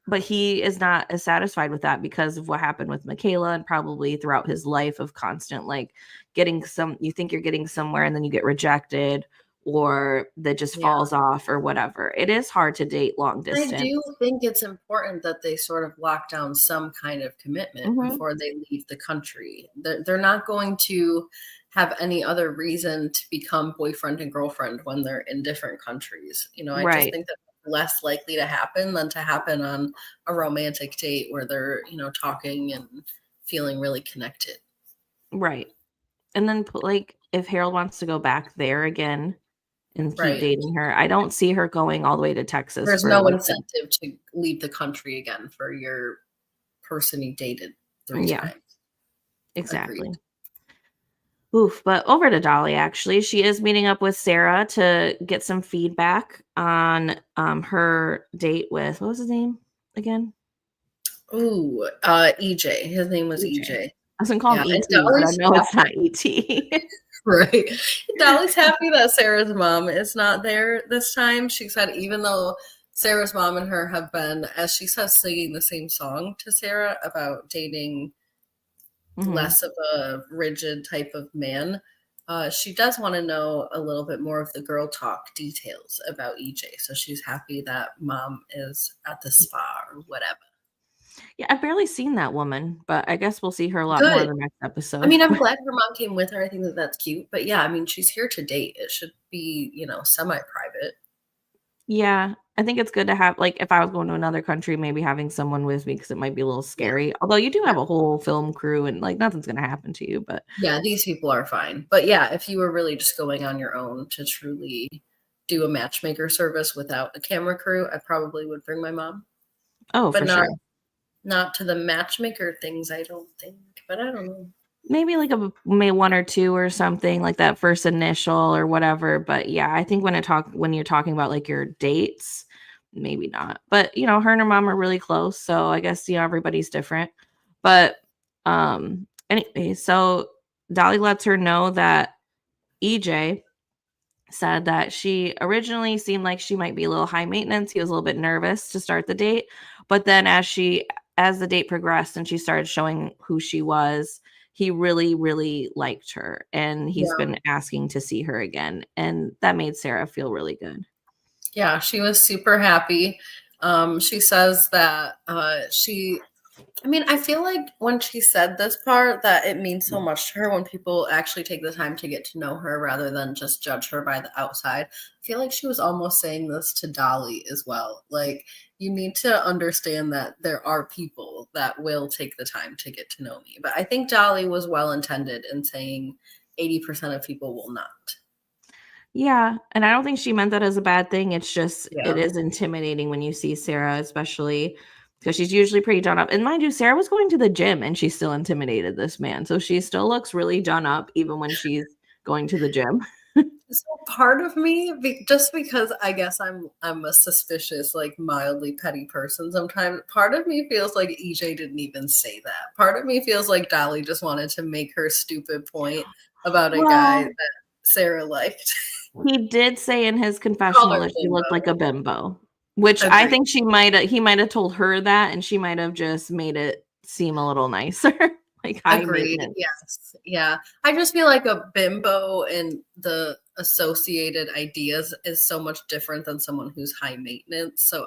but he is not as satisfied with that because of what happened with Michaela, and probably throughout his life of constant like you think you're getting somewhere and then you get rejected, or that just Yeah. falls off or whatever. It is hard to date long I do distance. think it's important that they sort of lock down some kind of commitment Mhm. before they leave the country. They're not going to have any other reason to become boyfriend and girlfriend when they're in different countries. I just Right. think that's less likely to happen than to happen on a romantic date where they're, talking and feeling really connected. Right. And then like if Harold wants to go back there again and keep Right. dating her, I don't see her going all the way to Texas There's for no like incentive to leave the country again for your person you dated three yeah, times. Agreed. exactly. Oof, but over to Dolly actually. She is meeting up with Sarah to get some feedback on her date with, what was his name again? Ooh, EJ. His name was EJ. EJ. I was gonna call him Yeah, and ET, but I Dolly's know it's not happy, ET. right? Dolly's happy that Sarah's mom is not there this time. She said even though Sarah's mom and her have been, as she says, singing the same song to Sarah about dating Mhm. less of a rigid type of man, she does want to know a little bit more of the girl talk details about EJ. So she's happy that mom is at the spa or whatever. Yeah, I've barely seen that woman, but I guess we'll see her a lot more in Good. the next I episode. mean, I'm glad her mom came with her. I think that that's cute. But yeah, I mean, she's here to date. It should be, semi-private. Yeah, I think it's good to have like, if I was going to another country, maybe having someone with me because it might be a little Yeah. scary. Although you do Yeah. have a whole film crew and, like, nothing's gonna happen to you, but Yeah, these people are fine. But yeah, if you were really just going on your own to truly do a matchmaker service without a camera crew, I probably would bring my mom. oh, But for sure. not to the matchmaker things, I don't think. But I don't know. Maybe like maybe 1 or 2 or something, like that first initial or whatever, but yeah, I think when you're talking about, like, your dates, maybe not. But, her and her mom are really close, so I guess, everybody's different. But, anyway, so Dolly lets her know that EJ said that she originally seemed like she might be a little high maintenance. He was a little bit nervous to start the date, but then as the date progressed and she started showing who she was, he really, really liked her, and he's Yeah. been asking to see her again, and that made Sarah feel really good. Yeah, she was super happy. She says that I feel like when she said this part that it means so much to her when people actually take the time to get to know her rather than just judge her by the outside. I feel like she was almost saying this to Dolly as well. Like, you need to understand that there are people that will take the time to get to know me. But I think Dolly was well intended in saying 80% of people will not. Yeah, and I don't think she meant that as a bad thing. It's just it Yeah. is intimidating when you see Sarah, especially because she's usually pretty done up. And mind you, Sarah was going to the gym and she still intimidated this man. So she still looks really done up even when she's going to the gym. So part of me, just because I guess I'm a suspicious, like mildly petty person sometimes, part of me feels like EJ didn't even say that. Part of me feels like Dolly just wanted to make her stupid point about a guy Well, that Sarah liked. he did say in his Called confessional her that she looked like bimbo. a bimbo, which I Agreed. think he might have told her that and she might have just made it seem a little nicer, like high Agreed. maintenance. Yes. Yeah. I just feel like a bimbo and the associated ideas is so much different than someone who's high maintenance. So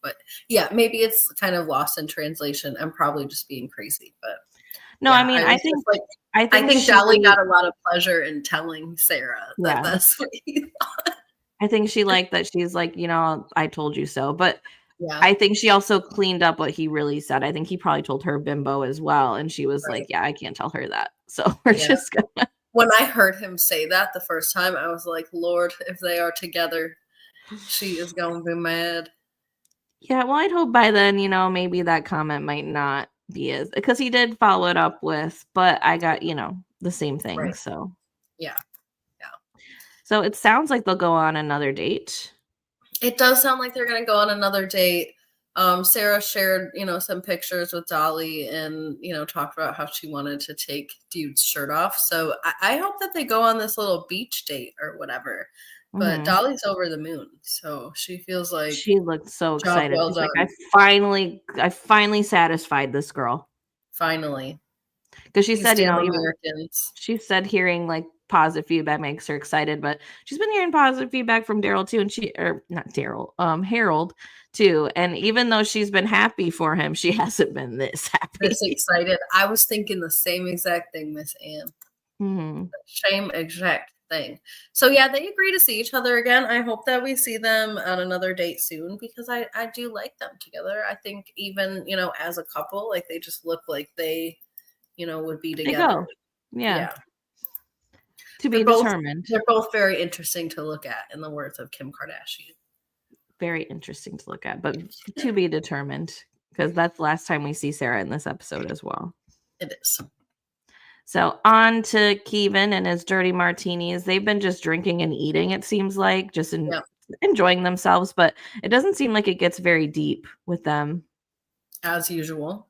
but yeah, maybe it's kind of lost in translation. I'm probably just being crazy, but No, I yeah, mean, I was just like, I I think think she Dolly got a lot of pleasure in telling Sarah that yeah. that's what he thought. I think she liked that she's like, "I told you so," but Yeah. I think she also cleaned up what he really said. I think he probably told her bimbo as well, and she was like, Right. "Yeah, I can't tell her that." So we're Yeah. just gonna When I heard him say that the first time, I was like, Lord, if they are together, she is going to be mad. Yeah, well, I'd hope by then, maybe that comment might not be as because he did follow it up with, "But I got, the same thing." Right. So Yeah. Yeah. it sounds like they'll go on another date. It does sound like they're gonna go on another date. Sarah shared, some pictures with Dolly and, talked about how she wanted to take dude's shirt off. So I hope that they go on this little beach date or whatever. But Mhm. Dolly's over the moon. So she feels like She looked so job excited. well She's like, done. I finally satisfied this girl." Finally. 'Cause she These said, damn even Americans. she said hearing, like, positive feedback makes her excited, but she's been hearing positive feedback from Daryl too, and not Daryl, Harold too, and even though she's been happy for him, she hasn't been this This happy. excited. I was thinking the same exact thing, Miss Ann. Mhm. Same exact thing. So yeah, they agree to see each other again. I hope that we see them on another date soon because I do like them together. I think even, as a couple, like they just look like they, would be They go. together. Yeah. Yeah. To They're be both determined. they're both very interesting to look at in the words of Kim Kardashian. Very interesting to look at, but to be determined, because that's the last time we see Sarah in this episode as well. It is. So on to Keavan and his dirty martinis. They've been just drinking and eating, it seems like, just Yeah. enjoying themselves, but it doesn't seem like it gets very deep with them As usual.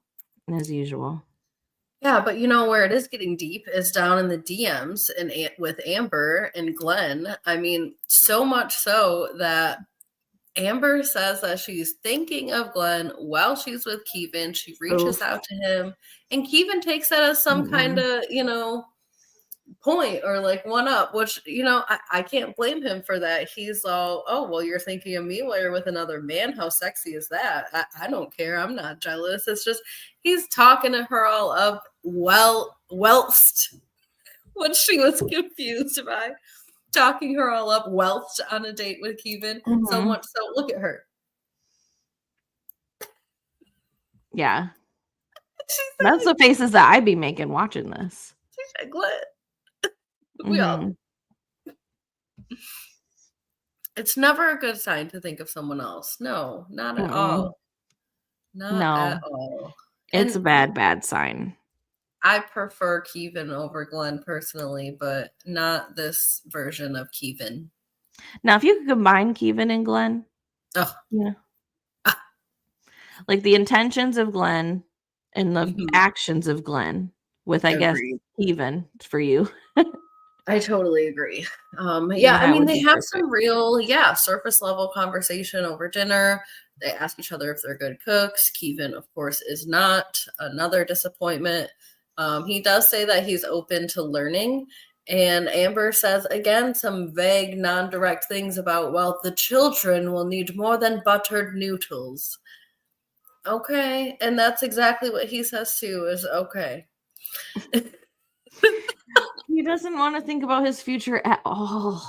as usual. Yeah, but where it is getting deep is down in the DMs and with Amber and Glenn. I mean, so much so that Amber says that she's thinking of Glenn while she's with Keavan. She reaches Oof. out to him, and Keavan takes that as some kind Mm-mm. of, point or like one up, which, you know, I can't blame him for that. He's all, oh, well, you're thinking of me while you're with another man. How sexy is that? I don't care. I'm not jealous. It's just he's talking to her all up, whilst when she was confused by talking her all up whilst on a date with Keavan. So much so, look at her. Yeah. That's the faces that I'd be making watching this. She's like, we all. It's never a good sign to think of someone else. No, not at all. Not at all. It's a bad sign. I prefer Keavan over Glenn personally, but not this version of Keavan. Now, if you could combine Keavan and Glenn, like the intentions of Glenn and the actions of Glenn with, I guess, Keavan for you. I totally agree. I mean, they have some real, surface level conversation over dinner. They ask each other if they're good cooks. Keavan, of course, is not. Another disappointment. He does say that he's open to learning. And Amber says, again, some vague, non-direct things about, well, the children will need more than buttered noodles. Okay. And that's exactly what he says, too, is okay. He doesn't want to think about his future at all.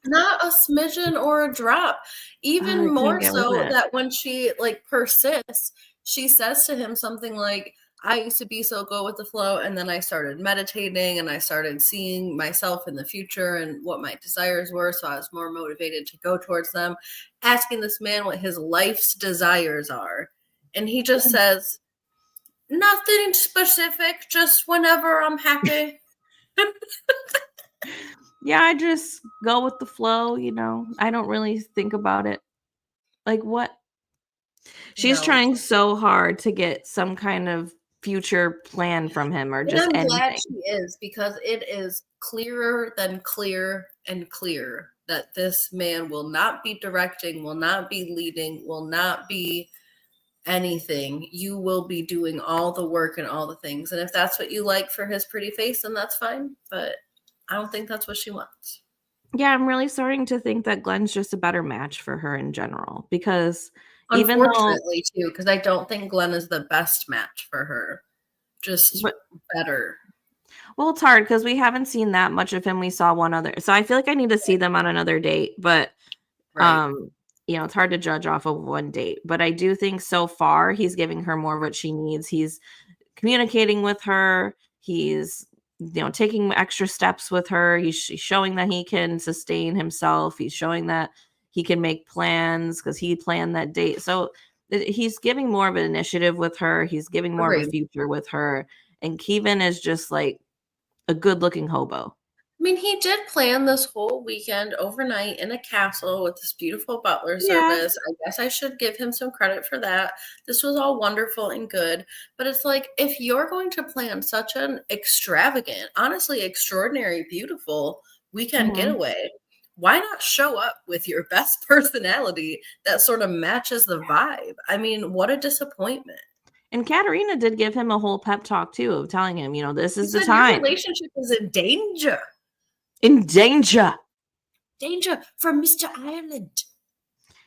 Not a smidgen or a drop. Even more so that when she persists, she says to him something like, I used to be so go with the flow, and then I started meditating and I started seeing myself in the future and what my desires were, so I was more motivated to go towards them. Asking this man what his life's desires are. And he just says, nothing specific, just whenever I'm happy. Yeah, I just go with the flow, you know. I don't really think about it. Like, what? She's trying so hard to get some kind of future plan from him, or just anything. Glad she is, because it is clearer than clear and clear that this man will not be directing, will not be leading, will not be anything. You will be doing all the work and all the things. And if that's what you like for his pretty face, then that's fine. But I don't think that's what she wants. Yeah, I'm really starting to think that Glenn's just a better match for her in general, because unfortunately, too, because I don't think Glenn is the best match for her. Just better. Well, it's hard because we haven't seen that much of him. We saw one other. So I feel like I need to see them on another date. But, you know, it's hard to judge off of one date. But I do think so far he's giving her more of what she needs. He's communicating with her. He's, you know, taking extra steps with her. He's showing that he can sustain himself. He's showing that he can make plans because he planned that date. So he's giving more of an initiative with her. He's giving more of a future with her. And Keavan is just like a good-looking hobo. I mean, he did plan this whole weekend overnight in a castle with this beautiful butler service. I guess I should give him some credit for that. This was all wonderful and good. But it's like, if you're going to plan such an extravagant, honestly extraordinary, beautiful weekend getaway, why not show up with your best personality that sort of matches the vibe? I mean, what a disappointment. And Katerina did give him a whole pep talk, too, of telling him, you know, this is the time. Your relationship is in danger. In danger. Danger from Mr. Ireland.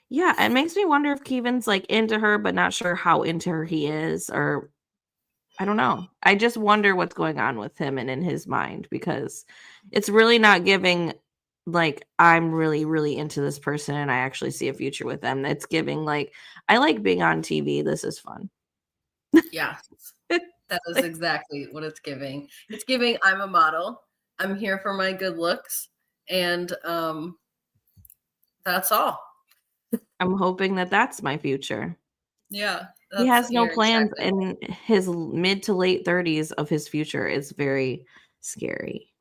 Yeah, it makes me wonder if Keavan's like into her, but not sure how into her he is, or I don't know. I just wonder what's going on with him and in his mind, because it's really not giving like, I'm really, really into this person and I actually see a future with them. It's giving like, I like being on TV. This is fun. Yeah, that is exactly what it's giving. It's giving, I'm a model. I'm here for my good looks. And that's all. I'm hoping that that's my future. Yeah. He has no plans in his mid to late 30s of his future. It's very scary.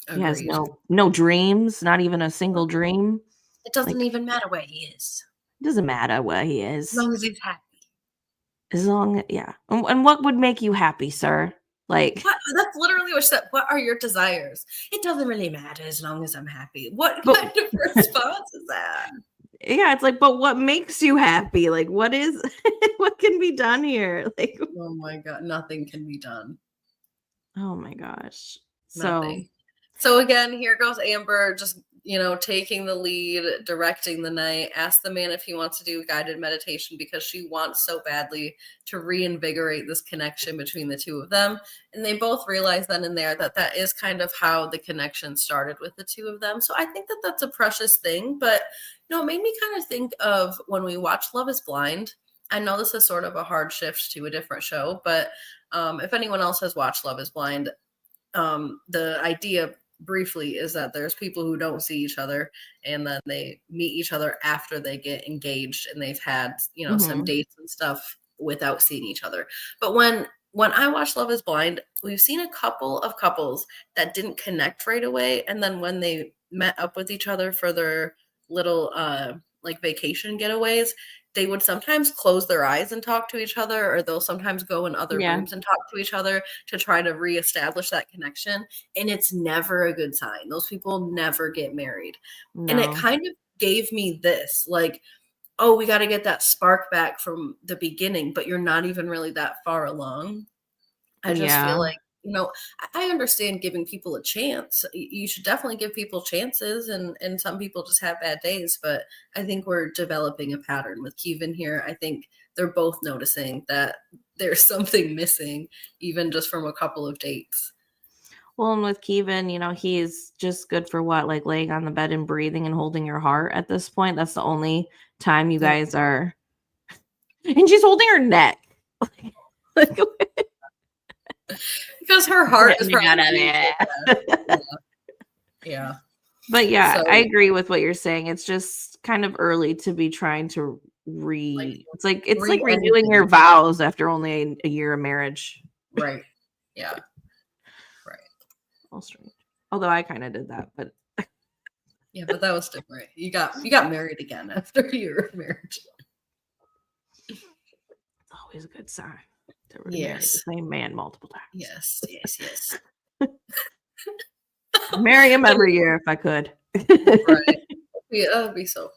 Agreed. He has no dreams, not even a single dream. It doesn't even matter where he is. It doesn't matter where he is. As long as he's happy. And what would make you happy, sir? Like, that's literally what she said. What are your desires? It doesn't really matter as long as I'm happy. What kind of response is that? Yeah, it's like, but what makes you happy? Like, what can be done here? Like, oh my God, nothing can be done. Oh my gosh. So So again, here goes Amber, just, taking the lead, directing the night, ask the man if he wants to do guided meditation because she wants so badly to reinvigorate this connection between the two of them. And they both realize then and there that that is kind of how the connection started with the two of them. So I think that that's a precious thing. But, it made me kind of think of when we watch Love is Blind. I know this is sort of a hard shift to a different show, but if anyone else has watched Love is Blind, the idea briefly is that there's people who don't see each other and then they meet each other after they get engaged and they've had some dates and stuff without seeing each other. But when I watch Love is Blind, we've seen a couple of couples that didn't connect right away, and then when they met up with each other for their little like vacation getaways, they would sometimes close their eyes and talk to each other, or they'll sometimes go in other rooms and talk to each other to try to reestablish that connection. And it's never a good sign. Those people never get married. No. And it kind of gave me this, like, oh, we got to get that spark back from the beginning, but you're not even really that far along. I just feel like, I understand giving people a chance. You should definitely give people chances, and some people just have bad days. But I think we're developing a pattern with Keavan here. I think they're both noticing that there's something missing, even just from a couple of dates. Well, and with Keavan, he's just good for what? Like laying on the bed and breathing and holding your heart at this point. That's the only time you guys are. And she's holding her neck. Because her heart is probably yeah. But yeah, I agree with what you're saying. It's just kind of early to be trying to it's like redoing your vows after only a year of marriage. Right. Yeah. Right. All strange. Although I kind of did that, but yeah, but that was different. You got married again after a year of marriage. It's always a good sign. Married the same man multiple times. Yes. Marry him every year if I could. Right. Yeah, that would be so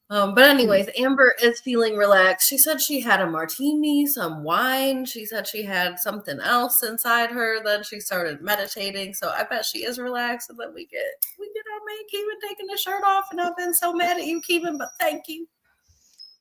fun. But anyways, Amber is feeling relaxed. She said she had a martini, some wine. She said she had something else inside her. Then she started meditating. So I bet she is relaxed. And then we get our man Keavan taking his shirt off. And I've been so mad at you, Keavan, but thank you.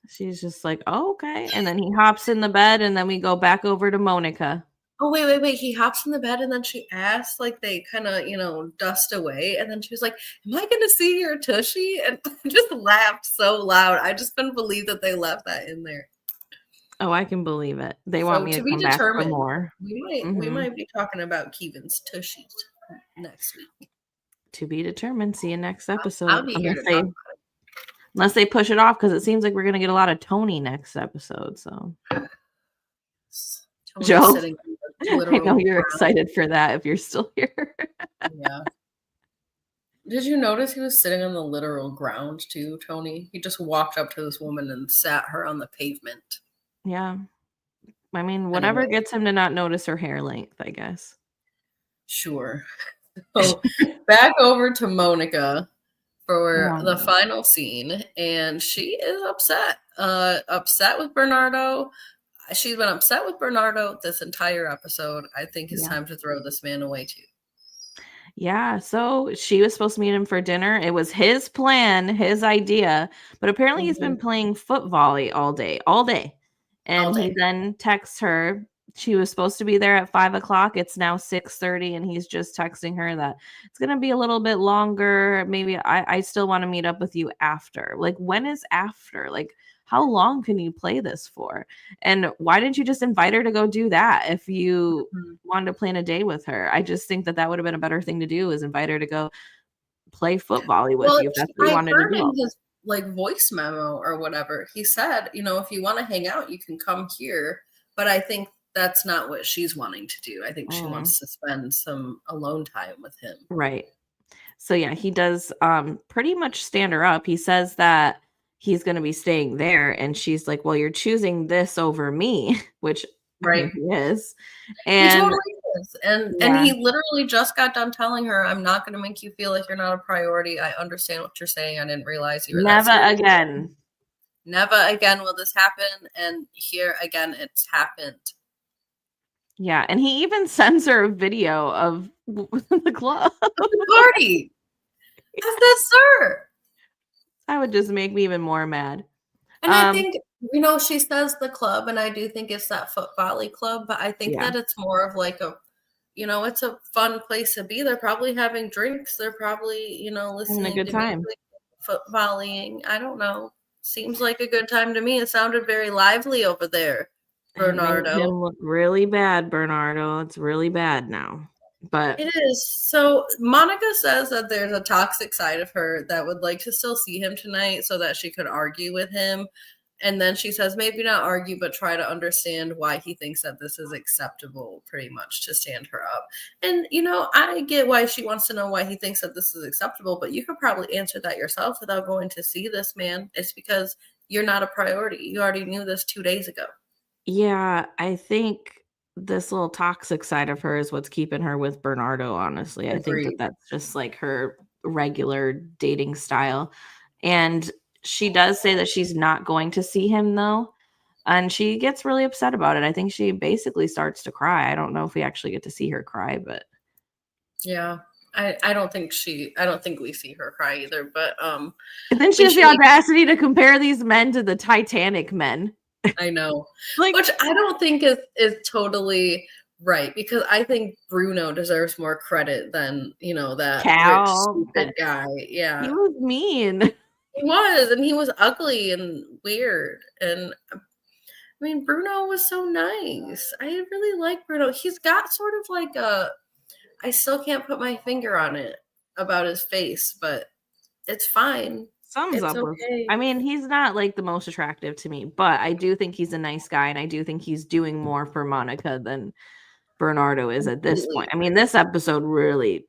She's just like, oh, okay. And then he hops in the bed, and then we go back over to Monica. Oh, wait. He hops in the bed, and then she asks, like, they kind of, dust away. And then she was like, am I going to see your tushy? And I just laughed so loud. I just couldn't believe that they left that in there. Oh, I can believe it. They want me to come back for more. We might be talking about Keavan's tushies next week. To be determined. See you next episode. I'll be here to talk about it. Unless they push it off, because it seems like we're going to get a lot of Tony next episode. So, Joe, I know you're excited for that if you're still here. Yeah. Did you notice he was sitting on the literal ground too, Tony? He just walked up to this woman and sat her on the pavement. Yeah. I mean, whatever gets him to not notice her hair length, I guess. Sure. So, back over to Monica for the final scene, and she is upset with Bernardo. She's been upset with Bernardo this entire episode. I think it's time to throw this man away too. Yeah, so she was supposed to meet him for dinner. It was his plan, his idea, but apparently he's been playing foot volley all day. And he then texts her. She was supposed to be there at 5:00. It's now 6:30, and he's just texting her that it's going to be a little bit longer. Maybe I still want to meet up with you after. Like, when is after? Like, how long can you play this for? And why didn't you just invite her to go do that if you wanted to plan a day with her? I just think that would have been a better thing to do, is invite her to go play foot volley with you if that's what you wanted to do. His voice memo or whatever, he said, if you want to hang out, you can come here. But I think that's not what she's wanting to do. I think she wants to spend some alone time with him. Right. So yeah, he does pretty much stand her up. He says that he's going to be staying there, and she's like, well, you're choosing this over me, which he is. And he totally is. And he literally just got done telling her, I'm not going to make you feel like you're not a priority. I understand what you're saying. I didn't realize you were never again. Never again will this happen. And here again, it's happened. Yeah, and he even sends her a video of the club. The party. That's the sir. That would just make me even more mad. And I think, you know, she says the club, and I do think it's that foot volley club, but I think Yeah, that it's more of like a, you know, it's a fun place to be. They're probably having drinks. They're probably, you know, having a listening good to time. music, foot volleying. I don't know. Seems like a good time to me. It sounded very lively over there, It made Bernardo. him look really bad, Bernardo. It's really bad now. But It is. So Monica says that there's a toxic side of her that would like to still see him tonight so that she could argue with him. And then she says, maybe not argue, but try to understand why he thinks that this is acceptable, pretty much to stand her up. And, you know, I get why she wants to know why he thinks that this is acceptable, but you could probably answer that yourself without going to see this man. It's because you're not a priority. You already knew this 2 days ago. yeah, I think this little toxic side of her is what's keeping her with Bernardo, honestly. I think that Agreed. that's just like her regular dating style. And she does say that she's not going to see him though. And she gets really upset about it. I think she basically starts to cry. I don't know if we actually get to see her cry, but Yeah. I don't think I don't think we see her cry either, but and then she when has the she audacity to compare these men to the Titanic men. I know. Like Which I don't think is totally right because I think Bruno deserves more credit than, you know, that rich, Cal, stupid guy. he Yeah. was mean. He was, and he was ugly and weird. And I mean, Bruno was so nice. I really like Bruno. He's got sort of like I still can't put my finger on it about his face, but it's fine. Sums It's up with okay. I mean, he's not like the most attractive to me, but I do think he's a nice guy and I do think he's doing more for Monica than Bernardo is at this point. Completely I mean, agree. this episode really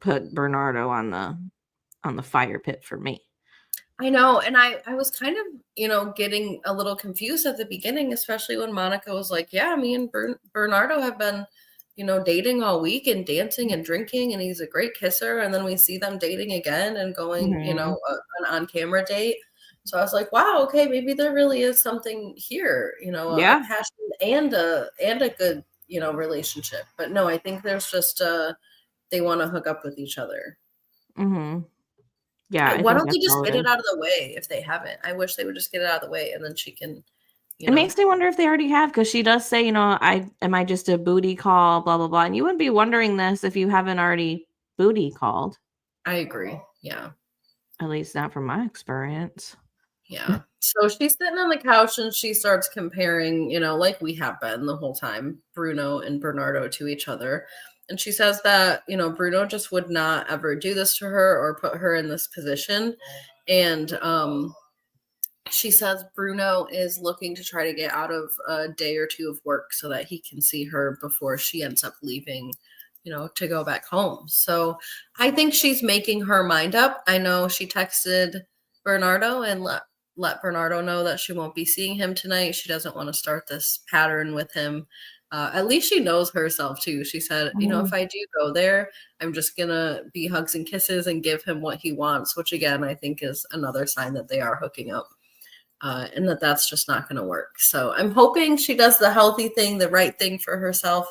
put Bernardo on the fire pit for me. I know, and I was kind of, you know, getting a little confused at the beginning, especially when Monica was like, "Yeah, me and Bernardo have been, you know, dating all week and dancing and drinking, and he's a great kisser." And then we see them dating again and going, you Mhm. know, an on-camera date. So I was like, "Wow, okay, maybe there really is something here, you know, a Yeah. passion and a good, you know, relationship." But no, I think there's just they want to hook up with each other. Mhm. Yeah, I Why think don't they that's just all it get is. it out of the way if they haven't? I wish they would just get it out of the way and then she can, you It know. makes me wonder if they already have because she does say, I just a booty call, blah blah blah. And you wouldn't be wondering this if you haven't already booty called, I agree. Yeah. at least not from my experience. Yeah. So she's sitting on the couch and she starts comparing, you know, like we have been the whole time, Bruno and Bernardo to each other. And she says that, you know, Bruno just would not ever do this to her or put her in this position. And she says Bruno is looking to try to get out of a day or two of work so that he can see her before she ends up leaving, you know, to go back home. So I think she's making her mind up. I know she texted Bernardo and let Bernardo know that she won't be seeing him tonight. She doesn't want to start this pattern with him. At least she knows herself too. She said, you know, if Mhm. I do go there, I'm just gonna be hugs and kisses and give him what he wants, which again I think is another sign that they are hooking up. And that's just not going to work. So I'm hoping she does the healthy thing, the right thing for herself,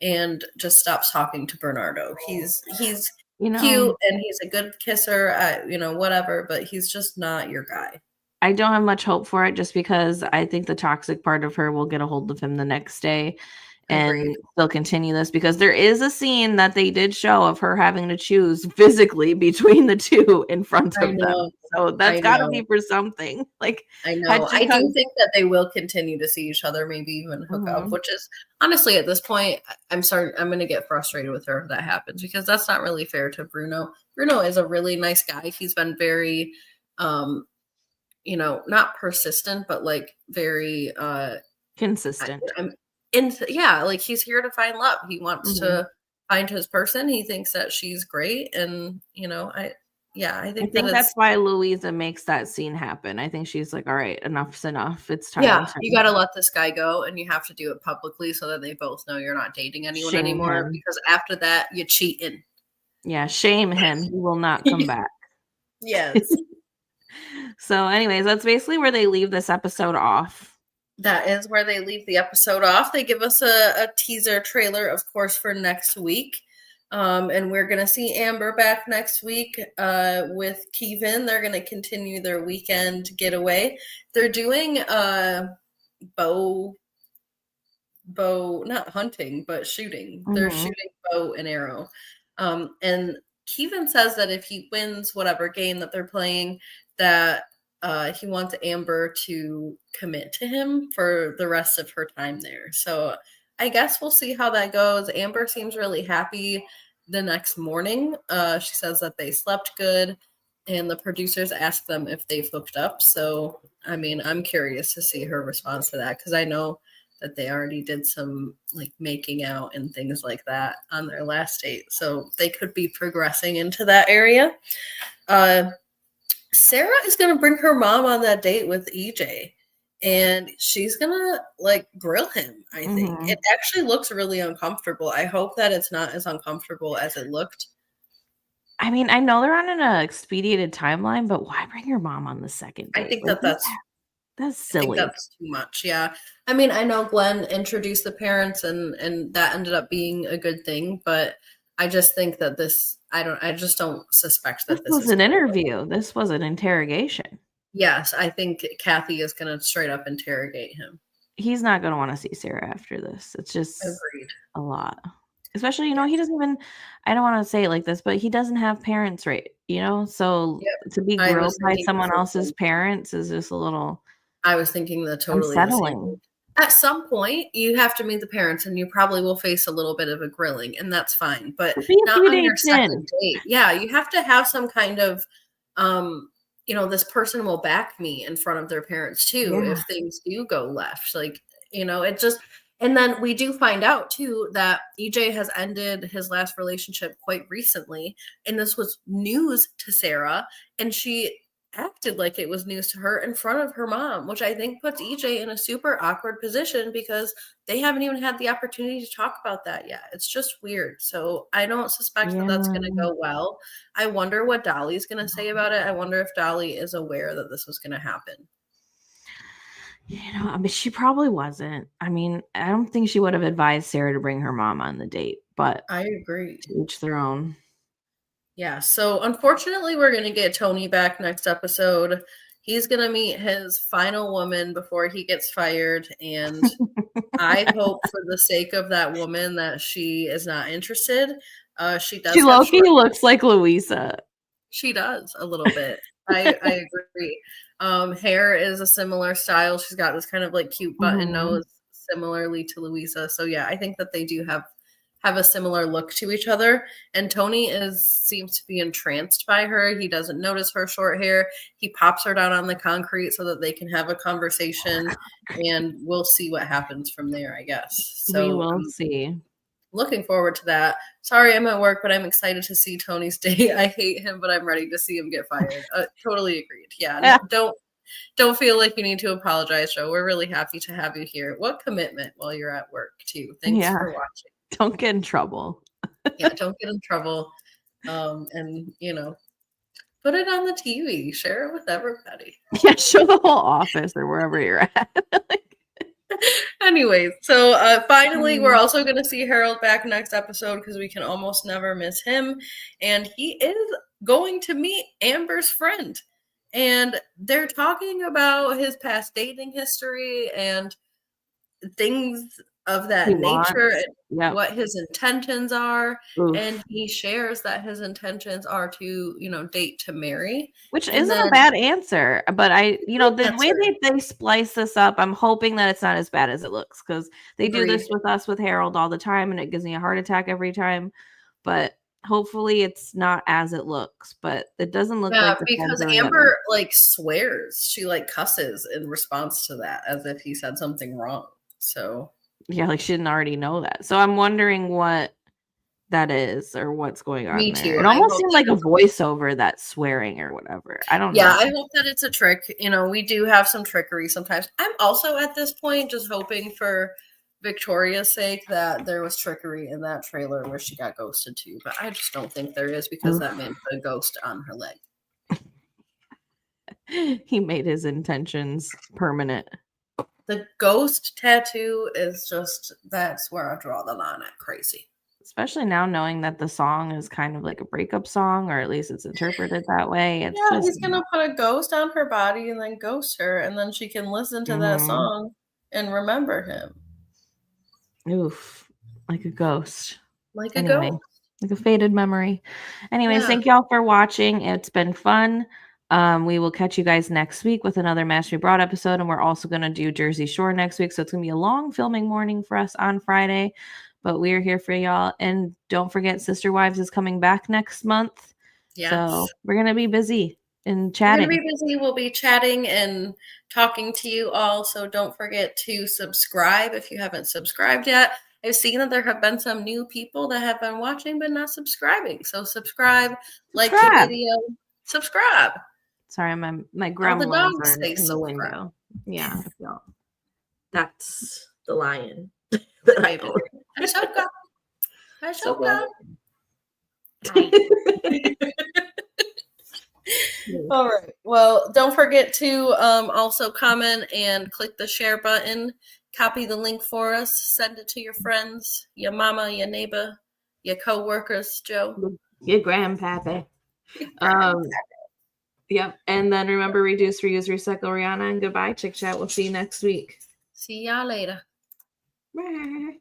and just stops talking to Bernardo. He's You cute know, and he's a good kisser, you know, whatever, but he's just not your guy. I don't have much hope for it just because I think the toxic part of her will get a hold of him the next day Agreed. and they'll continue this because there is a scene that they did show of her having to choose physically between the two in front I of them. know. So that's I got to know. be for something. Like, I had know. she I cut. do think that they will continue to see each other, maybe even hook up, Mhm. which is honestly at this point, I'm sorry, I'm going to get frustrated with her if that happens because that's not really fair to Bruno. Bruno is a really nice guy. He's been very, um, you know, not persistent, but like very, Consistent. I'm in, yeah, like he's here to find love. He wants Mhm. to find his person. He thinks that she's great. And, you know, yeah, I I think that think it's, that's why Louisa makes that scene happen. I think she's like, all right, enough's enough. It's time yeah, to you gotta let this guy go, and you have to do it publicly so that they both know you're not dating anyone shame anymore, him. because after that, you're cheating. Yeah, shame him. He will not come back. Yes. So, anyways, that's basically where they leave this episode off. that is where they leave the episode off. They give us a teaser trailer, of course, for next week. And we're going to see Amber back next week with Keavan. They're going to continue their weekend getaway. They're doing bow, not hunting, but shooting. Mm-hmm. They're shooting bow and arrow. And Keavan says that if he wins whatever game that they're playing, that he wants Amber to commit to him for the rest of her time there. So I guess we'll see how that goes. Amber seems really happy the next morning. She says that they slept good, and the producers asked them if they've hooked up. So, I mean, I'm curious to see her response to that, because I know that they already did some like making out and things like that on their last date. So they could be progressing into that area. Sarah is going to bring her mom on that date with EJ, and she's going to like grill him, I think. Mm-hmm. It actually looks really uncomfortable. I hope that it's not as uncomfortable as it looked. I mean, I know they're on an expedited timeline, but why bring your mom on the second date? I think like, that's silly. I think that's too much. Yeah. I mean, I know Glenn introduced the parents and that ended up being a good thing, but I just think that I just don't suspect that this was an interview. This was an interrogation. Yes, I think Kathy is going to straight up interrogate him. He's not going to want to see Sarah after this. It's just Agreed. A lot. Especially, he doesn't even, I don't want to say it like this, but he doesn't have parents, right? So to be grilled by someone else's parents is just a little. I was thinking the totally unsettling. At some point, you have to meet the parents, and you probably will face a little bit of a grilling, and that's fine. But not on your second date. Yeah, you have to have some kind of, this person will back me in front of their parents too if things do go left. Like, it just. And then we do find out, too, that EJ has ended his last relationship quite recently. And this was news to Sarah. And she acted like it was news to her in front of her mom, which I think puts EJ in a super awkward position because they haven't even had the opportunity to talk about that yet. It's just weird. So I don't suspect that that's going to go well. I wonder what Dolly's going to say about it. I wonder if Dolly is aware that this was going to happen. I mean, she probably wasn't. I mean, I don't think she would have advised Sarah to bring her mom on the date, but I agree. To each their own. Yeah, so unfortunately, we're going to get Tony back next episode. He's going to meet his final woman before he gets fired, and I hope for the sake of that woman that she is not interested. She does. She looks like Louisa. She does a little bit. I agree. Hair is a similar style. She's got this kind of like cute button nose, similarly to Louisa. So yeah, I think that they do have a similar look to each other. And Tony seems to be entranced by her. He doesn't notice her short hair. He pops her down on the concrete so that they can have a conversation, and we'll see what happens from there, I guess. So we will see. Looking forward to that. Sorry, I'm at work, but I'm excited to see Tony's date. I hate him, but I'm ready to see him get fired. Totally agreed. Yeah. Don't feel like you need to apologize, Joe. We're really happy to have you here. What commitment while you're at work, too. Thanks for watching. Don't get in trouble. Don't get in trouble. And, put it on the TV. Share it with everybody. Yeah, show the whole office or wherever you're at. Anyways, so finally, we're also going to see Harold back next episode because we can almost never miss him. And he is going to meet Amber's friend. And they're talking about his past dating history and things of that nature and what his intentions are. Oof. And he shares that his intentions are to, date to marry. Which isn't a bad answer. But the way they splice this up, I'm hoping that it's not as bad as it looks, because they do this with us with Harold all the time, and it gives me a heart attack every time. But hopefully it's not as it looks. But it doesn't look like because Amber swears. She cusses in response to that as if he said something wrong. So yeah, she didn't already know that. So I'm wondering what that is or what's going on. Me too. It almost seemed like a voiceover, that swearing or whatever. I don't know. Yeah, I hope that it's a trick. We do have some trickery sometimes. I'm also at this point just hoping for Victoria's sake that there was trickery in that trailer where she got ghosted too. But I just don't think there is, because that man put a ghost on her leg. He made his intentions permanent. The ghost tattoo is just, that's where I draw the line at crazy. Especially now knowing that the song is kind of like a breakup song, or at least it's interpreted that way. It's Yeah, just he's gonna put a ghost on her body and then ghost her, and then she can listen to that song and remember him. Oof, like a ghost. Like a Anyway, ghost. like a faded memory. Anyways, Yeah. thank y'all for watching. It's been fun. We will catch you guys next week with another Match Me Broad episode, and we're also going to do Jersey Shore next week, so it's going to be a long filming morning for us on Friday, but we are here for y'all. And don't forget, Sister Wives is coming back next month. Yes. So we're going to be busy and We're chatting. gonna be busy. We'll be chatting and talking to you all, so don't forget to subscribe if you haven't subscribed yet. I've seen that there have been some new people that have been watching but not subscribing. So subscribe, like the video, subscribe. Sorry, my All gremlins the dogs are say in the subscribe. window. Yeah, that's the lion that I own. Ashoka. All right. Well, don't forget to also comment and click the share button. Copy the link for us. Send it to your friends, your mama, your neighbor, your co-workers, Joe. Your grandpappy. Yep. And then remember, reduce, reuse, recycle, Rihanna, and goodbye. Chick chat. We'll see you next week. See y'all later. Bye.